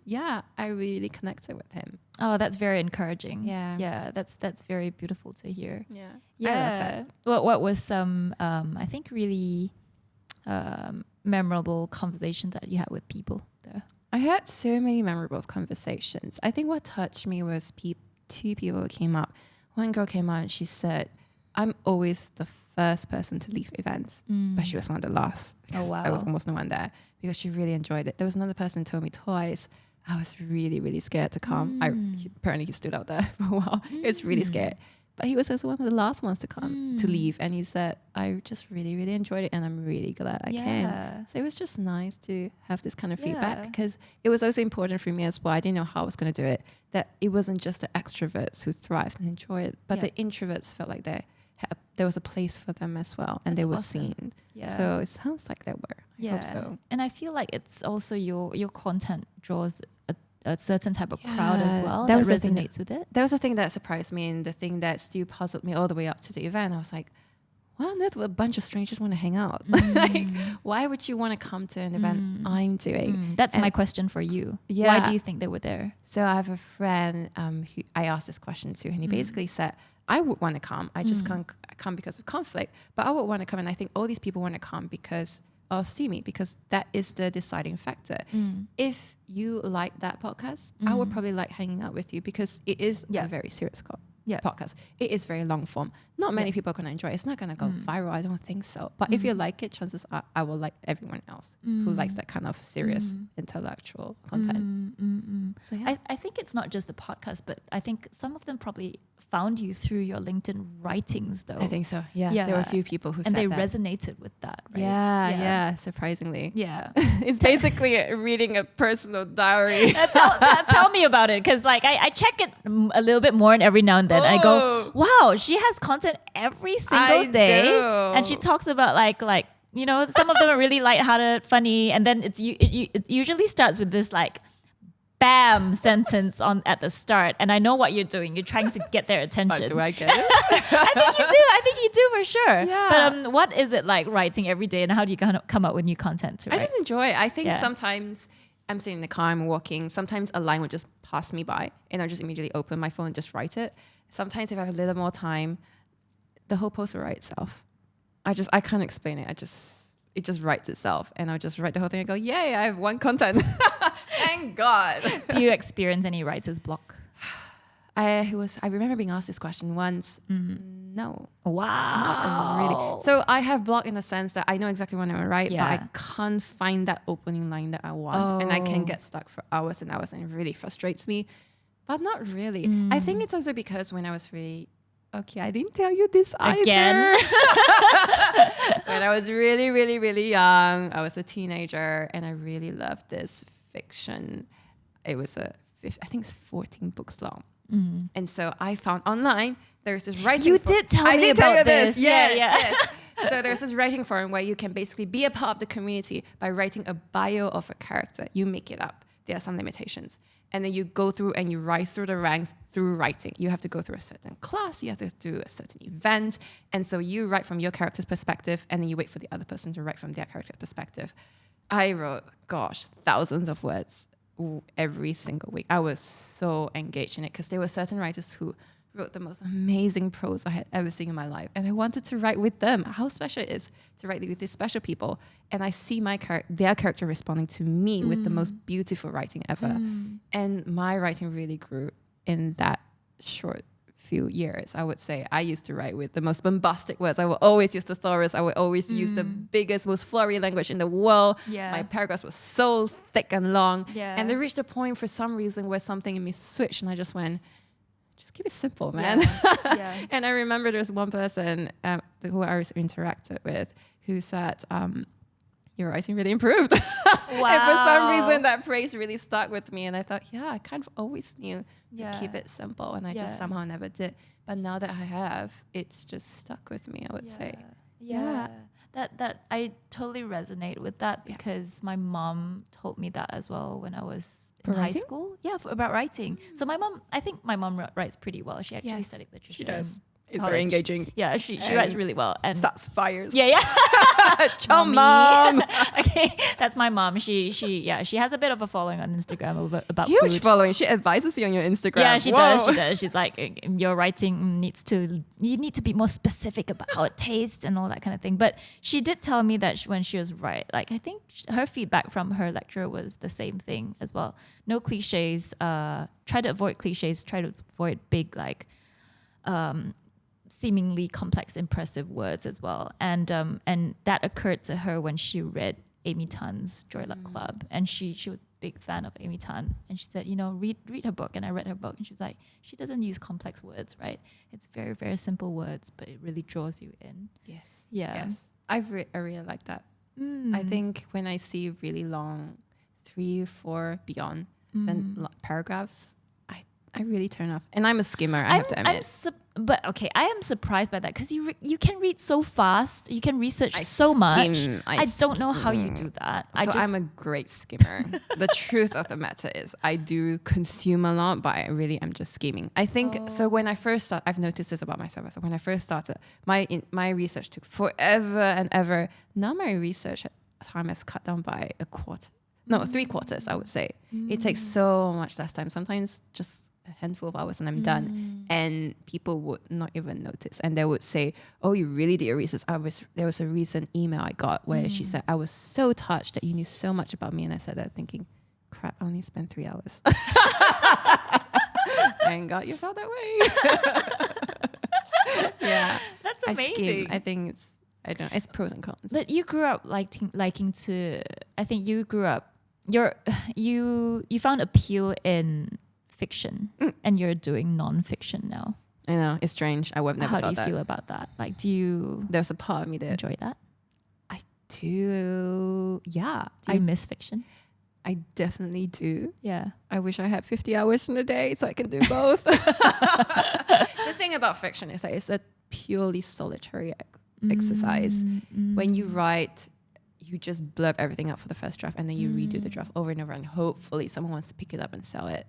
Speaker 2: I really connected with him.
Speaker 1: Oh, that's very encouraging.
Speaker 2: Yeah.
Speaker 1: That's very beautiful to hear.
Speaker 2: Yeah.
Speaker 1: I love that. What was some, I think, really memorable conversations that you had with people there?
Speaker 2: I had so many memorable conversations. I think what touched me was two people came up. One girl came out and she said, I'm always the first person to leave events, but she was one of the last.
Speaker 1: Oh, wow.
Speaker 2: There was almost no one there because she really enjoyed it. There was another person who told me twice. I was really, really scared to come. Apparently he stood out there for a while. He was really scared. But he was also one of the last ones to come, to leave. And he said, I just really, really enjoyed it. And I'm really glad I came. So it was just nice to have this kind of feedback because it was also important for me as well. I didn't know how I was going to do it. That it wasn't just the extroverts who thrived and enjoyed it, but the introverts felt like there was a place for them as well. And they were seen. So it sounds like they were. I hope so.
Speaker 1: And I feel like it's also your content draws a certain type of crowd as well that resonates with it.
Speaker 2: That was the thing that surprised me and the thing that still puzzled me all the way up to the event. I was like, why on earth would a bunch of strangers want to hang out? Like, why would you want to come to an event I'm doing?
Speaker 1: That's my question for you. Why do you think they were there?
Speaker 2: So I have a friend who I asked this question to, and he basically said, I would want to come. I just can't come because of conflict, but I would want to come. And I think all these people want to come because or STIMY, because that is the deciding factor. If you like that podcast, I would probably like hanging out with you, because it is a very serious podcast. It is very long form. Not many people are going to enjoy it. It's not going to go viral. I don't think so. But if you like it, chances are I will like everyone else who likes that kind of serious intellectual content. So, yeah.
Speaker 1: I think it's not just the podcast, but I think some of them probably found you through your LinkedIn writings, though.
Speaker 2: I think so. Yeah. There were a few people who
Speaker 1: and
Speaker 2: said
Speaker 1: they
Speaker 2: that.
Speaker 1: resonated with that, right?
Speaker 2: Yeah, surprisingly.
Speaker 1: Yeah.
Speaker 2: It's basically reading a personal diary.
Speaker 1: Tell me about it, because like I check it a little bit more, and every now and then I go, wow, she has content every single day, and she talks about like you know, some of them are really lighthearted, funny, and then it usually starts with this like bam sentence at the start, and I know what you're doing. You're trying to get their attention.
Speaker 2: But do I get it?
Speaker 1: I think you do for sure.
Speaker 2: Yeah.
Speaker 1: But what is it like writing every day, and how do you kind of come up with new content to write?
Speaker 2: I just enjoy it. I think sometimes I'm sitting in the car, I'm walking. Sometimes a line would just pass me by, and I just immediately open my phone and just write it. Sometimes if I have a little more time, the whole post will write itself. I can't explain it. It just writes itself, and I'll just write the whole thing and go, yay, I have one content. Thank God.
Speaker 1: Do you experience any writer's block?
Speaker 2: I remember being asked this question once. No.
Speaker 1: Wow.
Speaker 2: Not really. So I have block in the sense that I know exactly what I want to write, but I can't find that opening line that I want. And I can get stuck for hours and hours, and it really frustrates me. But not really. I think it's also because when I was really... Okay, I didn't tell you this
Speaker 1: Again.
Speaker 2: either. When I was really, really, really young, I was a teenager, and I really loved this fiction. It was I think it's 14 books long. And so I found online there's this writing.
Speaker 1: You did tell me about this.
Speaker 2: Yes. So there's this writing forum where you can basically be a part of the community by writing a bio of a character. You make it up. There are some limitations. And then you go through and you rise through the ranks through writing. You have to go through a certain class. You have to do a certain event. And so you write from your character's perspective, and then you wait for the other person to write from their character's perspective. I wrote, thousands of words every single week. I was so engaged in it because there were certain writers who wrote the most amazing prose I had ever seen in my life. And I wanted to write with them. How special it is to write with these special people. And I see their character responding to me with the most beautiful writing ever. And my writing really grew in that short few years, I would say. I used to write with the most bombastic words. I would always use the thesaurus. I would always use the biggest, most flowery language in the world. Yeah. My paragraphs were so thick and long. Yeah. And they reached a point for some reason where something in me switched, and I just went, just keep it simple, man. Yeah. And I remember there was one person who I was interacted with who said, your writing really improved. Wow. And for some reason, that phrase really stuck with me. And I thought, I kind of always knew to keep it simple. And I just somehow never did. But now that I have, it's just stuck with me, I would say.
Speaker 1: Yeah. That I totally resonate with that because my mom told me that as well when I was in high school. Yeah, about writing. So I think my mom writes pretty well. She actually studied literature.
Speaker 2: She does. It's very engaging.
Speaker 1: Yeah, she writes really well. And
Speaker 2: starts fires.
Speaker 1: Yeah.
Speaker 2: Chum mom.
Speaker 1: Okay, that's my mom. She has a bit of a following on Instagram about
Speaker 2: huge
Speaker 1: food.
Speaker 2: Following. She advises you on your Instagram.
Speaker 1: Yeah, she does. She's like, your writing you need to be more specific about how it tastes and all that kind of thing. But she did tell me that when she was I think her feedback from her lecturer was the same thing as well. No cliches. Try to avoid cliches. Try to avoid big seemingly complex, impressive words as well. And that occurred to her when she read Amy Tan's Joy Luck Club. And she was a big fan of Amy Tan. And she said, read her book. And I read her book. And she was like, she doesn't use complex words, right? It's very, very simple words, but it really draws you in.
Speaker 2: Yes.
Speaker 1: Yeah.
Speaker 2: Yes. I really like that. I think when I see really long, 3, 4, beyond paragraphs, I really turn off. And I'm a skimmer, I have to admit.
Speaker 1: But okay, I am surprised by that because you can read so fast. You can research so much. I don't know how you do that.
Speaker 2: I'm a great skimmer. The truth of the matter is I do consume a lot, but I really am just skimming. I think, so when I first started, I've noticed this about myself. So when I first started, my research took forever and ever. Now my research time has cut down by a quarter. No, 3/4, I would say. It takes so much less time. Sometimes just a handful of hours and I'm done. And people would not even notice. And they would say, oh, you really did your research. There was a recent email I got where she said, I was so touched that you knew so much about me. And I said that thinking, crap, I only spent 3 hours. Thank God you felt that way. Yeah.
Speaker 1: That's amazing.
Speaker 2: I think it's pros and cons.
Speaker 1: But you grew up liking to, I think you grew up, you found appeal in fiction and you're doing non-fiction now.
Speaker 2: I know, it's strange. I would have never thought that.
Speaker 1: How do you feel about that? Like, do you
Speaker 2: There's a part of me that
Speaker 1: enjoy that?
Speaker 2: I do. Yeah.
Speaker 1: Do you miss fiction?
Speaker 2: I definitely do.
Speaker 1: Yeah.
Speaker 2: I wish I had 50 hours in a day so I can do both. The thing about fiction is that it's a purely solitary exercise. When you write, you just blurb everything out for the first draft and then you redo the draft over and over and hopefully someone wants to pick it up and sell it.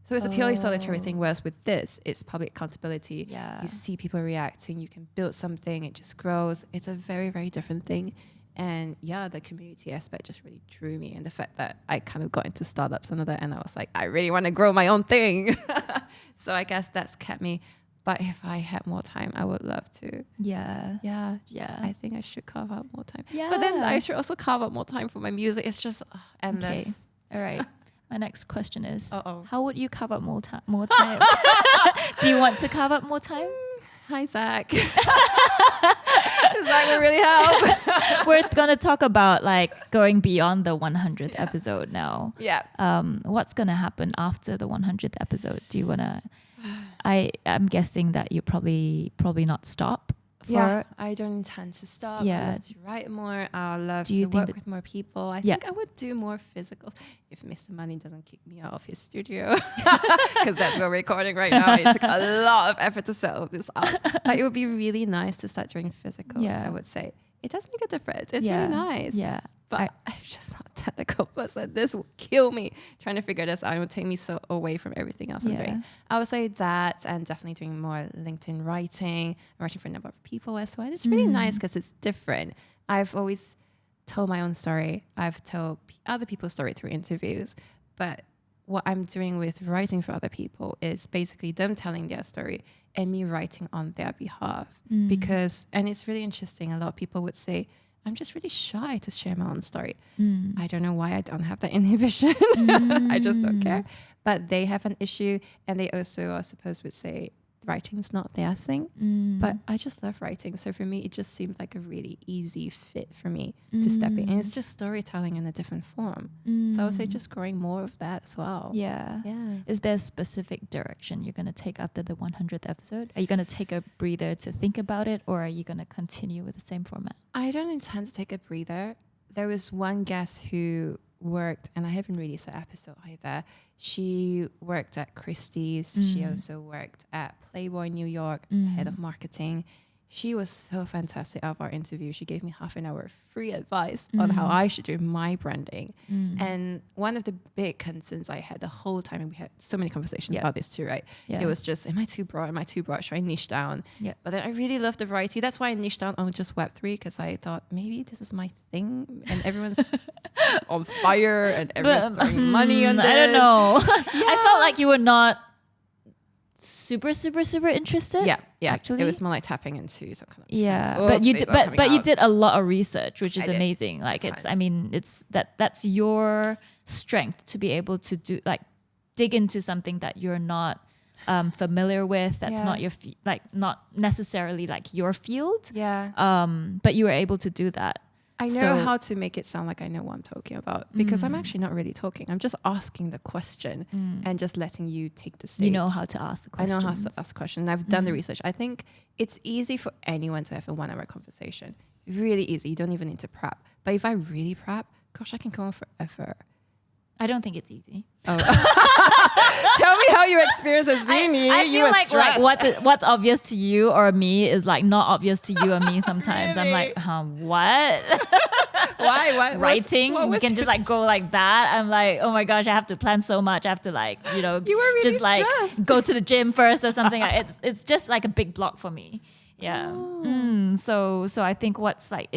Speaker 2: So it's a purely solitary thing, whereas with this, it's public accountability.
Speaker 1: Yeah.
Speaker 2: You see people reacting, you can build something, it just grows. It's a very, very different thing. And yeah, the community aspect just really drew me. And the fact that I kind of got into startups and all that, and I was like, I really want to grow my own thing. So I guess that's kept me. But if I had more time, I would love to.
Speaker 1: Yeah.
Speaker 2: Yeah.
Speaker 1: Yeah.
Speaker 2: I think I should carve out more time.
Speaker 1: Yeah.
Speaker 2: But then I should also carve out more time for my music. It's just endless.
Speaker 1: Okay. All right. My next question is,
Speaker 2: Uh-oh.
Speaker 1: how would you carve up more time? Do you want to carve up more time?
Speaker 2: Hi, Zach. Zach will really help.
Speaker 1: We're going to talk about like going beyond the 100th episode now.
Speaker 2: Yeah.
Speaker 1: What's going to happen after the 100th episode? Do you want to... I'm guessing that you probably not stop.
Speaker 2: I don't intend to stop.
Speaker 1: Yeah.
Speaker 2: I love to write more. I love
Speaker 1: Do you
Speaker 2: to
Speaker 1: think
Speaker 2: work
Speaker 1: that-
Speaker 2: with more people. I think I would do more physical if Mr. Money doesn't kick me out of his studio. Because that's where we're recording right now. It took a lot of effort to settle this up. But it would be really nice to start doing physicals,
Speaker 1: Yeah.
Speaker 2: I would say. It does make a difference. It's
Speaker 1: Yeah.
Speaker 2: really nice.
Speaker 1: Yeah.
Speaker 2: But I'm just not a technical person. This will kill me. Trying to figure this out. It will take me so away from everything else I'm doing. I would say that, and definitely doing more LinkedIn writing. I'm writing for a number of people as well. And it's really nice because it's different. I've always told my own story. I've told other people's story through interviews. But what I'm doing with writing for other people is basically them telling their story and me writing on their behalf. Because, and it's really interesting. A lot of people would say, I'm just really shy to share my own story. I don't know why I don't have that inhibition. I just don't care. But they have an issue, and they also, I suppose, would say writing's not their thing. But I just love writing. So for me, it just seems like a really easy fit for me to step in. And it's just storytelling in a different form. So I would say just growing more of that as well.
Speaker 1: Yeah. Is there a specific direction you're going to take after the 100th episode? Are you going to take a breather to think about it, or are you going to continue with the same format?
Speaker 2: I don't intend to take a breather. There was one guest who worked, and I haven't released the episode either. She worked at Christie's. She also worked at Playboy New York, head of marketing. She was so fantastic of our interview. She gave me half an hour free advice on how I should do my branding. And one of the big concerns I had the whole time, and we had so many conversations about this too, right? It was just, am I too broad? Am I too broad? Should I niche down? But then I really love the variety. That's why I niched down on just Web3, because I thought maybe this is my thing and everyone's on fire and everyone's throwing money on this.
Speaker 1: I don't know. I felt like you were not super interested.
Speaker 2: Yeah.
Speaker 1: Actually,
Speaker 2: it was more like tapping into some kind of
Speaker 1: but you did, but you did a lot of research, which is
Speaker 2: I did.
Speaker 1: amazing. Like it's that's your strength to be able to do, like, dig into something that you're not familiar with. That's not your not necessarily like your field. But you were able to do that.
Speaker 2: I know how to make it sound like I know what I'm talking about, because I'm actually not really talking. I'm just asking the question and just letting you take the stage.
Speaker 1: You know how to ask the question.
Speaker 2: I know how to ask the question. I've done the research. I think it's easy for anyone to have a 1 hour conversation. Really easy. You don't even need to prep. But if I really prep, gosh, I can go on forever.
Speaker 1: I don't think it's easy.
Speaker 2: Oh. Tell me how your experience has been.
Speaker 1: I feel like what's obvious to you or me is like not obvious to you or me sometimes.
Speaker 2: Really?
Speaker 1: I'm like, what?
Speaker 2: Why?
Speaker 1: Writing, you can just like go like that. I'm like, oh my gosh, I have to plan so much. I have to like,
Speaker 2: You were really
Speaker 1: just like
Speaker 2: stressed.
Speaker 1: go to the gym first or something. It's just like a big block for me. Yeah. So I think what's like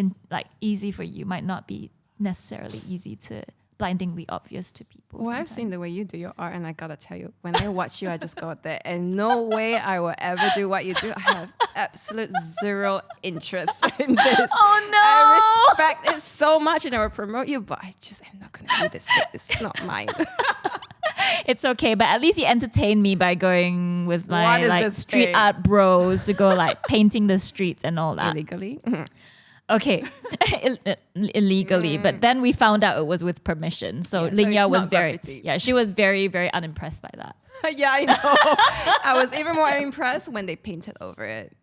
Speaker 1: easy for you might not be necessarily easy to blindingly obvious to people.
Speaker 2: Well, I've
Speaker 1: sometimes.
Speaker 2: seen the way you do your art, and I gotta tell you, when I watch you, I just go there, and no way I will ever do what you do. I have absolute zero interest in this.
Speaker 1: Oh no!
Speaker 2: I respect it so much, and I will promote you, but I just am not gonna do this. It's not mine.
Speaker 1: It's okay, but at least you entertain me by going with
Speaker 2: What
Speaker 1: my
Speaker 2: is
Speaker 1: like
Speaker 2: this
Speaker 1: street
Speaker 2: thing?
Speaker 1: art bros to go like painting the streets and all that.
Speaker 2: Illegally.
Speaker 1: Okay, illegally, but then we found out it was with permission. So
Speaker 2: Yeah, so
Speaker 1: Ling Yah
Speaker 2: it's
Speaker 1: was
Speaker 2: not
Speaker 1: very,
Speaker 2: graffiti.
Speaker 1: yeah, she was very, very unimpressed by that.
Speaker 2: Yeah, I know. I was even more impressed when they painted over it.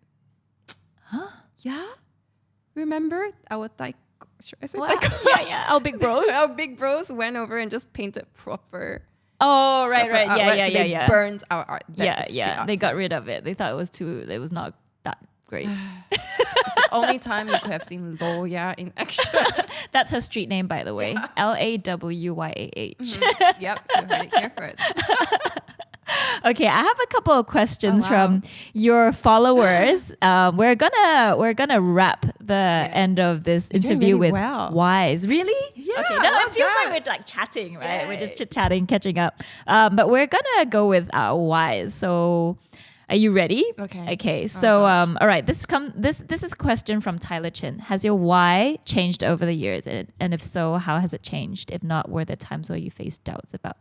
Speaker 1: Huh?
Speaker 2: Yeah? Remember? Our should I say
Speaker 1: Well, yeah, our big bros.
Speaker 2: Our big bros went over and just painted proper.
Speaker 1: Oh, right,
Speaker 2: proper
Speaker 1: yeah,
Speaker 2: artwork,
Speaker 1: yeah,
Speaker 2: so
Speaker 1: yeah,
Speaker 2: they
Speaker 1: yeah.
Speaker 2: burned our art. That's
Speaker 1: Yeah,
Speaker 2: a street
Speaker 1: yeah.
Speaker 2: art
Speaker 1: They got
Speaker 2: term.
Speaker 1: rid of it. They thought it was not that great.
Speaker 2: It's the only time you could have seen Loya in action.
Speaker 1: That's her street name, by the way. Lawyah.
Speaker 2: Yep, you heard it here first.
Speaker 1: Okay, I have a couple of questions
Speaker 2: Oh, wow.
Speaker 1: from your followers. We're gonna wrap the end of this
Speaker 2: doing
Speaker 1: interview
Speaker 2: really
Speaker 1: with
Speaker 2: well.
Speaker 1: whys. Really?
Speaker 2: Yeah,
Speaker 1: Okay. No,
Speaker 2: love
Speaker 1: it feels
Speaker 2: that.
Speaker 1: like we're like chatting, right? We're just
Speaker 2: Yay.
Speaker 1: chit chatting, catching up. But we're gonna go with our whys. So, are you ready?
Speaker 2: Okay.
Speaker 1: Okay. So, all right. This is a question from Tyler Chin. Has your why changed over the years, and if so, how has it changed? If not, were there times where you faced doubts about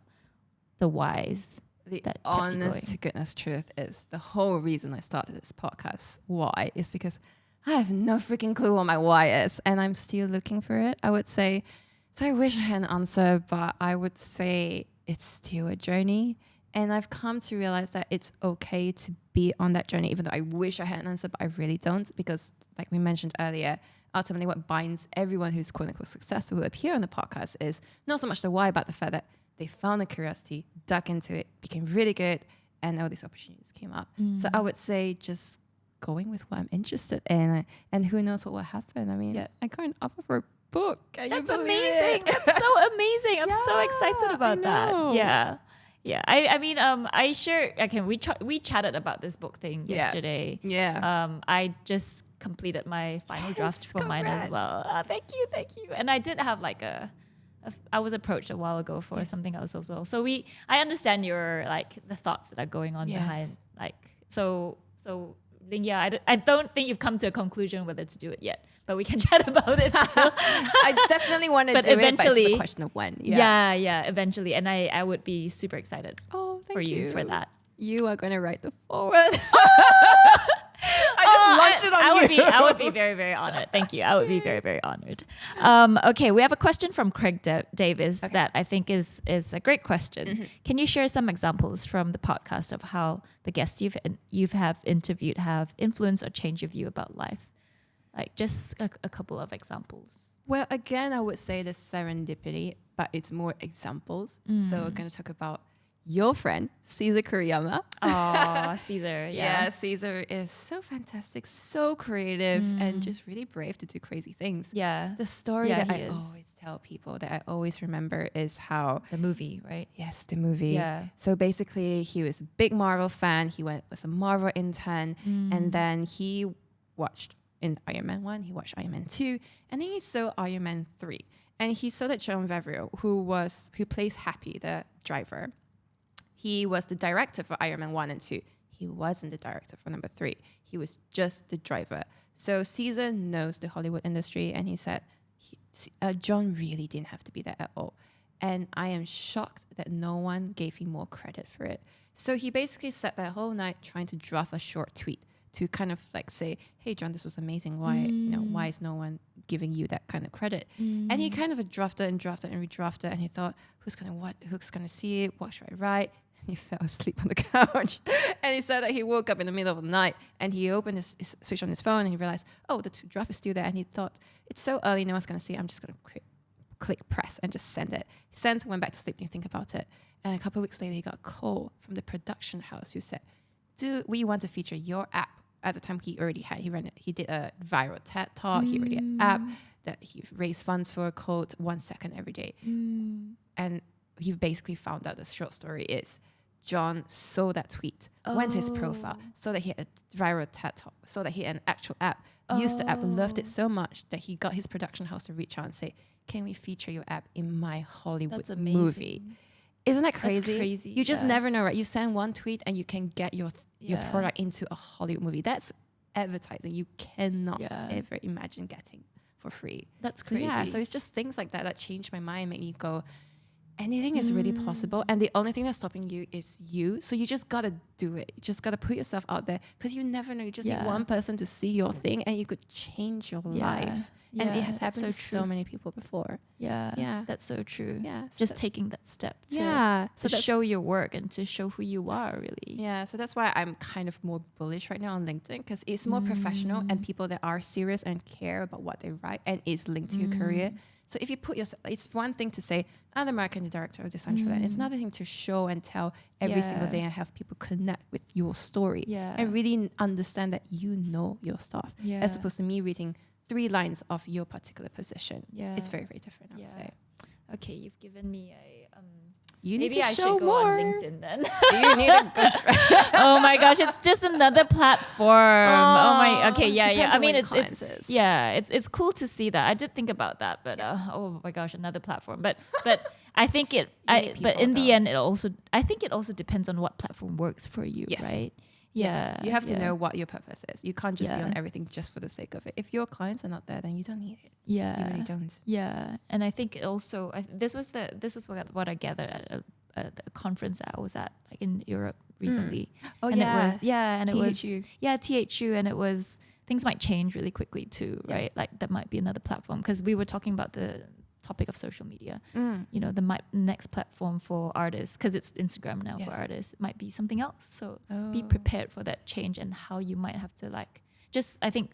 Speaker 1: the whys?
Speaker 2: The
Speaker 1: That kept you
Speaker 2: honest
Speaker 1: going.
Speaker 2: to goodness truth is the whole reason I started this podcast. Why? Is because I have no freaking clue what my why is, and I'm still looking for it. I would say, so I wish I had an answer, but I would say it's still a journey. And I've come to realize that it's okay to be on that journey, even though I wish I had an answer, but I really don't, because like we mentioned earlier, ultimately what binds everyone who's quote unquote successful who appear on the podcast is not so much the why, but the fact that they found the curiosity, dug into it, became really good, and all these opportunities came up. So I would say just going with what I'm interested in, and who knows what will happen. I mean, I got an offer for a book. Can you
Speaker 1: That's
Speaker 2: believe
Speaker 1: amazing.
Speaker 2: it?
Speaker 1: That's so amazing. I'm so
Speaker 2: Yeah,
Speaker 1: excited about
Speaker 2: I
Speaker 1: that.
Speaker 2: know.
Speaker 1: Yeah. Yeah. I mean, we chatted about this book thing
Speaker 2: Yeah.
Speaker 1: yesterday.
Speaker 2: Yeah.
Speaker 1: I just completed my final draft for mine as
Speaker 2: congrats.
Speaker 1: well. Thank you. And I did have like I was approached a while ago for something else as well. So I understand your like the thoughts that are going on
Speaker 2: Yes.
Speaker 1: behind like so Ling Yah, I don't think you've come to a conclusion whether to do it yet, but we can chat about it still.
Speaker 2: I definitely want to
Speaker 1: But
Speaker 2: do it, but it's just
Speaker 1: eventually-
Speaker 2: a question of when.
Speaker 1: Yeah, eventually. And I would be super excited
Speaker 2: Oh, thank
Speaker 1: for you for that.
Speaker 2: You are going to write the forward. I just launched it on you.
Speaker 1: I would be very, very honored. Thank you. I would be very, very honored. Okay, we have a question from Craig Davis that I think is a great question. Can you share some examples from the podcast of how the guests you've have interviewed have influenced or changed your view about life? Like just a couple of examples.
Speaker 2: Well, again, I would say the serendipity, but it's more examples. So we're going to talk about your friend, Cesar Kuriyama.
Speaker 1: Oh, Cesar.
Speaker 2: Yeah, Cesar is so fantastic, so creative, and just really brave to do crazy things.
Speaker 1: Yeah.
Speaker 2: The story
Speaker 1: Yeah,
Speaker 2: that
Speaker 1: he
Speaker 2: I
Speaker 1: is.
Speaker 2: always tell people, that I always remember, is how,
Speaker 1: The movie, right?
Speaker 2: yes, the movie.
Speaker 1: Yeah.
Speaker 2: So basically, he was a big Marvel fan. He was a Marvel intern, and then he watched in Ironman 1, he watched Ironman 2, and then he saw Ironman 3. And he saw that John Favreau, who plays Happy, the driver, he was the director for Ironman 1 and 2. He wasn't the director for number 3. He was just the driver. So Cesar knows the Hollywood industry, and he said, John really didn't have to be there at all. And I am shocked that no one gave him more credit for it. So he basically sat that whole night trying to draft a short tweet to kind of like say, hey, John, this was amazing. Why is no one giving you that kind of credit? And he kind of drafted and redrafted, and he thought, who's gonna see it? What should I write? And he fell asleep on the couch. And he said that he woke up in the middle of the night, and he opened his switch on his phone, and he realized, oh, the draft is still there. And he thought, it's so early, no one's gonna see it. I'm just gonna click press and just send it. He sent, went back to sleep, didn't think about it. And a couple of weeks later, he got a call from the production house who said, we want to feature your app. At the time, he already had, he did a viral TED talk. He already had an app that he raised funds for called 1 second every day. And he basically found out the short story is John saw that tweet, went to his profile, saw that he had a viral TED talk, saw that he had an actual app, used the app, loved it so much that he got his production house to reach out and say, can we feature your app in my Hollywood
Speaker 1: That's amazing.
Speaker 2: movie? Isn't that crazy?
Speaker 1: That's crazy.
Speaker 2: You just never know, right? You send one tweet and you can get your product into a Hollywood movie. That's advertising you cannot ever imagine getting for free.
Speaker 1: That's crazy.
Speaker 2: So it's just things like that changed my mind, make me go, anything is really possible. And the only thing that's stopping you is you. So you just got to do it. You just got to put yourself out there because you never know. You just need one person to see your thing and you could change your life. And it has happened to so many people before.
Speaker 1: Yeah. That's so true.
Speaker 2: Yeah. So
Speaker 1: just taking that step to show your work and to show who you are, really.
Speaker 2: Yeah. So that's why I'm kind of more bullish right now on LinkedIn because it's more professional and people that are serious and care about what they write and is linked to your career. So if you put yourself, it's one thing to say, I'm the marketing director of Decentraland. It's another thing to show and tell every single day and have people connect with your story and really understand that you know your stuff as opposed to me reading 3 lines of your particular position. It's very, very different, I would say.
Speaker 1: Okay, you've given me a...
Speaker 2: You need
Speaker 1: maybe
Speaker 2: to
Speaker 1: I
Speaker 2: show
Speaker 1: should go
Speaker 2: more.
Speaker 1: on LinkedIn then.
Speaker 2: Do you need a ghostwriter?
Speaker 1: Oh my gosh, it's just another platform. I mean, it's cool to see that. I did think about that, but oh my gosh, another platform. But I think the end, I think it also depends on what platform works for you, right? Yeah,
Speaker 2: you have to know what your purpose is. You can't just be on everything just for the sake of it. If your clients are not there, then you don't need it.
Speaker 1: Yeah,
Speaker 2: you really don't.
Speaker 1: Yeah, and I think also this was what I gathered at the conference that I was at, like in Europe recently.
Speaker 2: Oh,
Speaker 1: and it was
Speaker 2: THU.
Speaker 1: THU, and it was things might change really quickly too, right? Like that might be another platform because we were talking about the topic of social media. You know, the next platform for artists, because it's Instagram now for artists, it might be something else. So be prepared for that change and how you might have to I think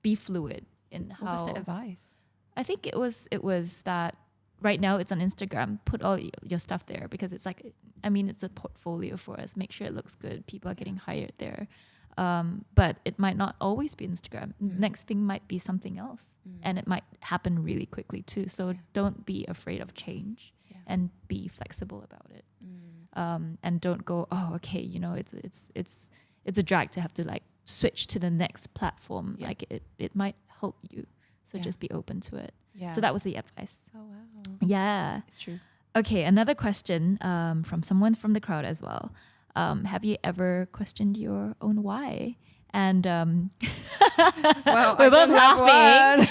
Speaker 1: be fluid in how.
Speaker 2: What was the advice?
Speaker 1: I think it was that right now it's on Instagram. Put all your stuff there because it's like, I mean, it's a portfolio for us. Make sure it looks good. People are getting hired there. But it might not always be Instagram. Next thing might be something else. And it might happen really quickly too. So don't be afraid of change and be flexible about it. And don't go, oh, okay, you know, it's a drag to have to like switch to the next platform. Like it might help you. So just be open to it. So that was the advice.
Speaker 2: Oh, wow.
Speaker 1: Yeah.
Speaker 2: It's true.
Speaker 1: Okay, another question from someone from the crowd as well. Have you ever questioned your own why? And
Speaker 2: well,
Speaker 1: we're both laughing.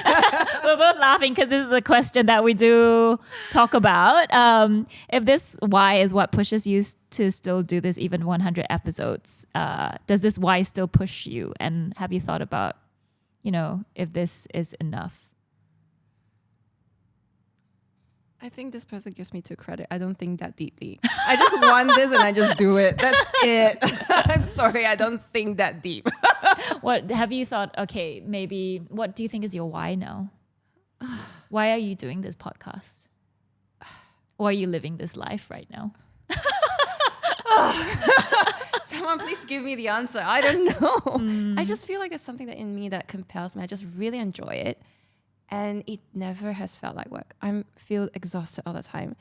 Speaker 1: We're both laughing because this is a question that we do talk about. If this why is what pushes you to still do this even 100 episodes, does this why still push you? And have you thought about, you know, if this is enough?
Speaker 2: I think this person gives me too credit. I don't think that deeply. I just want this and I just do it. That's it. I'm sorry, I don't think that deep.
Speaker 1: What have you thought? Okay, maybe what do you think is your why now? Why are you doing this podcast? Why are you living this life right now?
Speaker 2: Someone please give me the answer. I don't know. I just feel like there's something that in me that compels me. I just really enjoy it. And it never has felt like work. I feel exhausted all the time.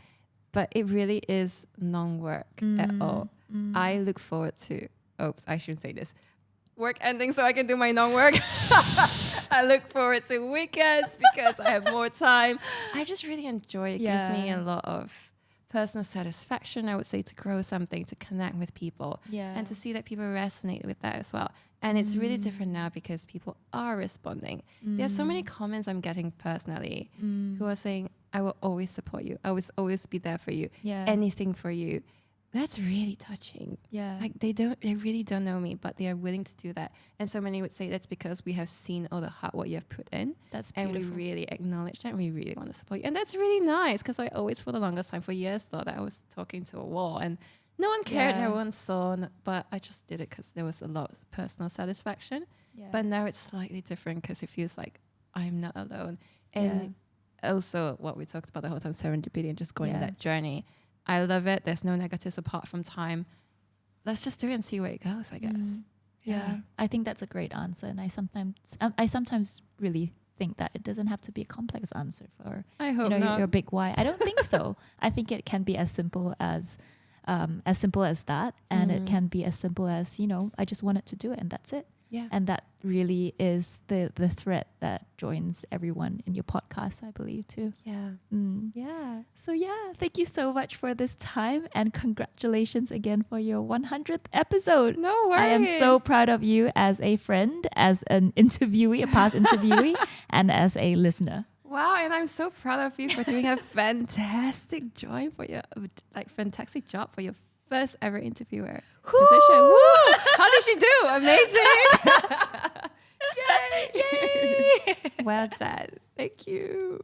Speaker 2: But it really is non-work at all. I look forward to, I shouldn't say this, work ending so I can do my non-work. I look forward to weekends because I have more time. I just really enjoy it. It gives me a lot of personal satisfaction, I would say, to grow something, to connect with people, and to see that people resonate with that as well. And it's really different now because people are responding. There's so many comments I'm getting personally who are saying, I will always support you. I will always be there for you. Anything for you. That's really touching. Like they really don't know me, but they are willing to do that. And so many would say that's because we have seen all the hard work you have put in. That's beautiful. And we really acknowledge that and we really want to support you. And that's really nice because I always, for the longest time, for years, thought that I was talking to a wall and no one cared, no one saw, but I just did it because there was a lot of personal satisfaction. But now it's slightly different because it feels like I'm not alone. And also what we talked about the whole time, serendipity and just going on that journey. I love it. There's no negatives apart from time. Let's just do it and see where it goes, I guess.
Speaker 1: Yeah, I think that's a great answer. And I sometimes really think that it doesn't have to be a complex answer for your big why. I don't think so. I think it can be as simple as that, and it can be as simple as, I just wanted to do it and that's it.
Speaker 2: Yeah.
Speaker 1: And that really is the thread that joins everyone in your podcast, I believe, too.
Speaker 2: Yeah. Yeah.
Speaker 1: So yeah, thank you so much for this time and congratulations again for your 100th episode.
Speaker 2: No worries.
Speaker 1: I am so proud of you as a friend, as an interviewee, a past interviewee, and as a listener.
Speaker 2: Wow, and I'm so proud of you for doing a fantastic job for your first ever interviewer position. Woo! How did she do? Amazing! Yay! Well done. Thank you.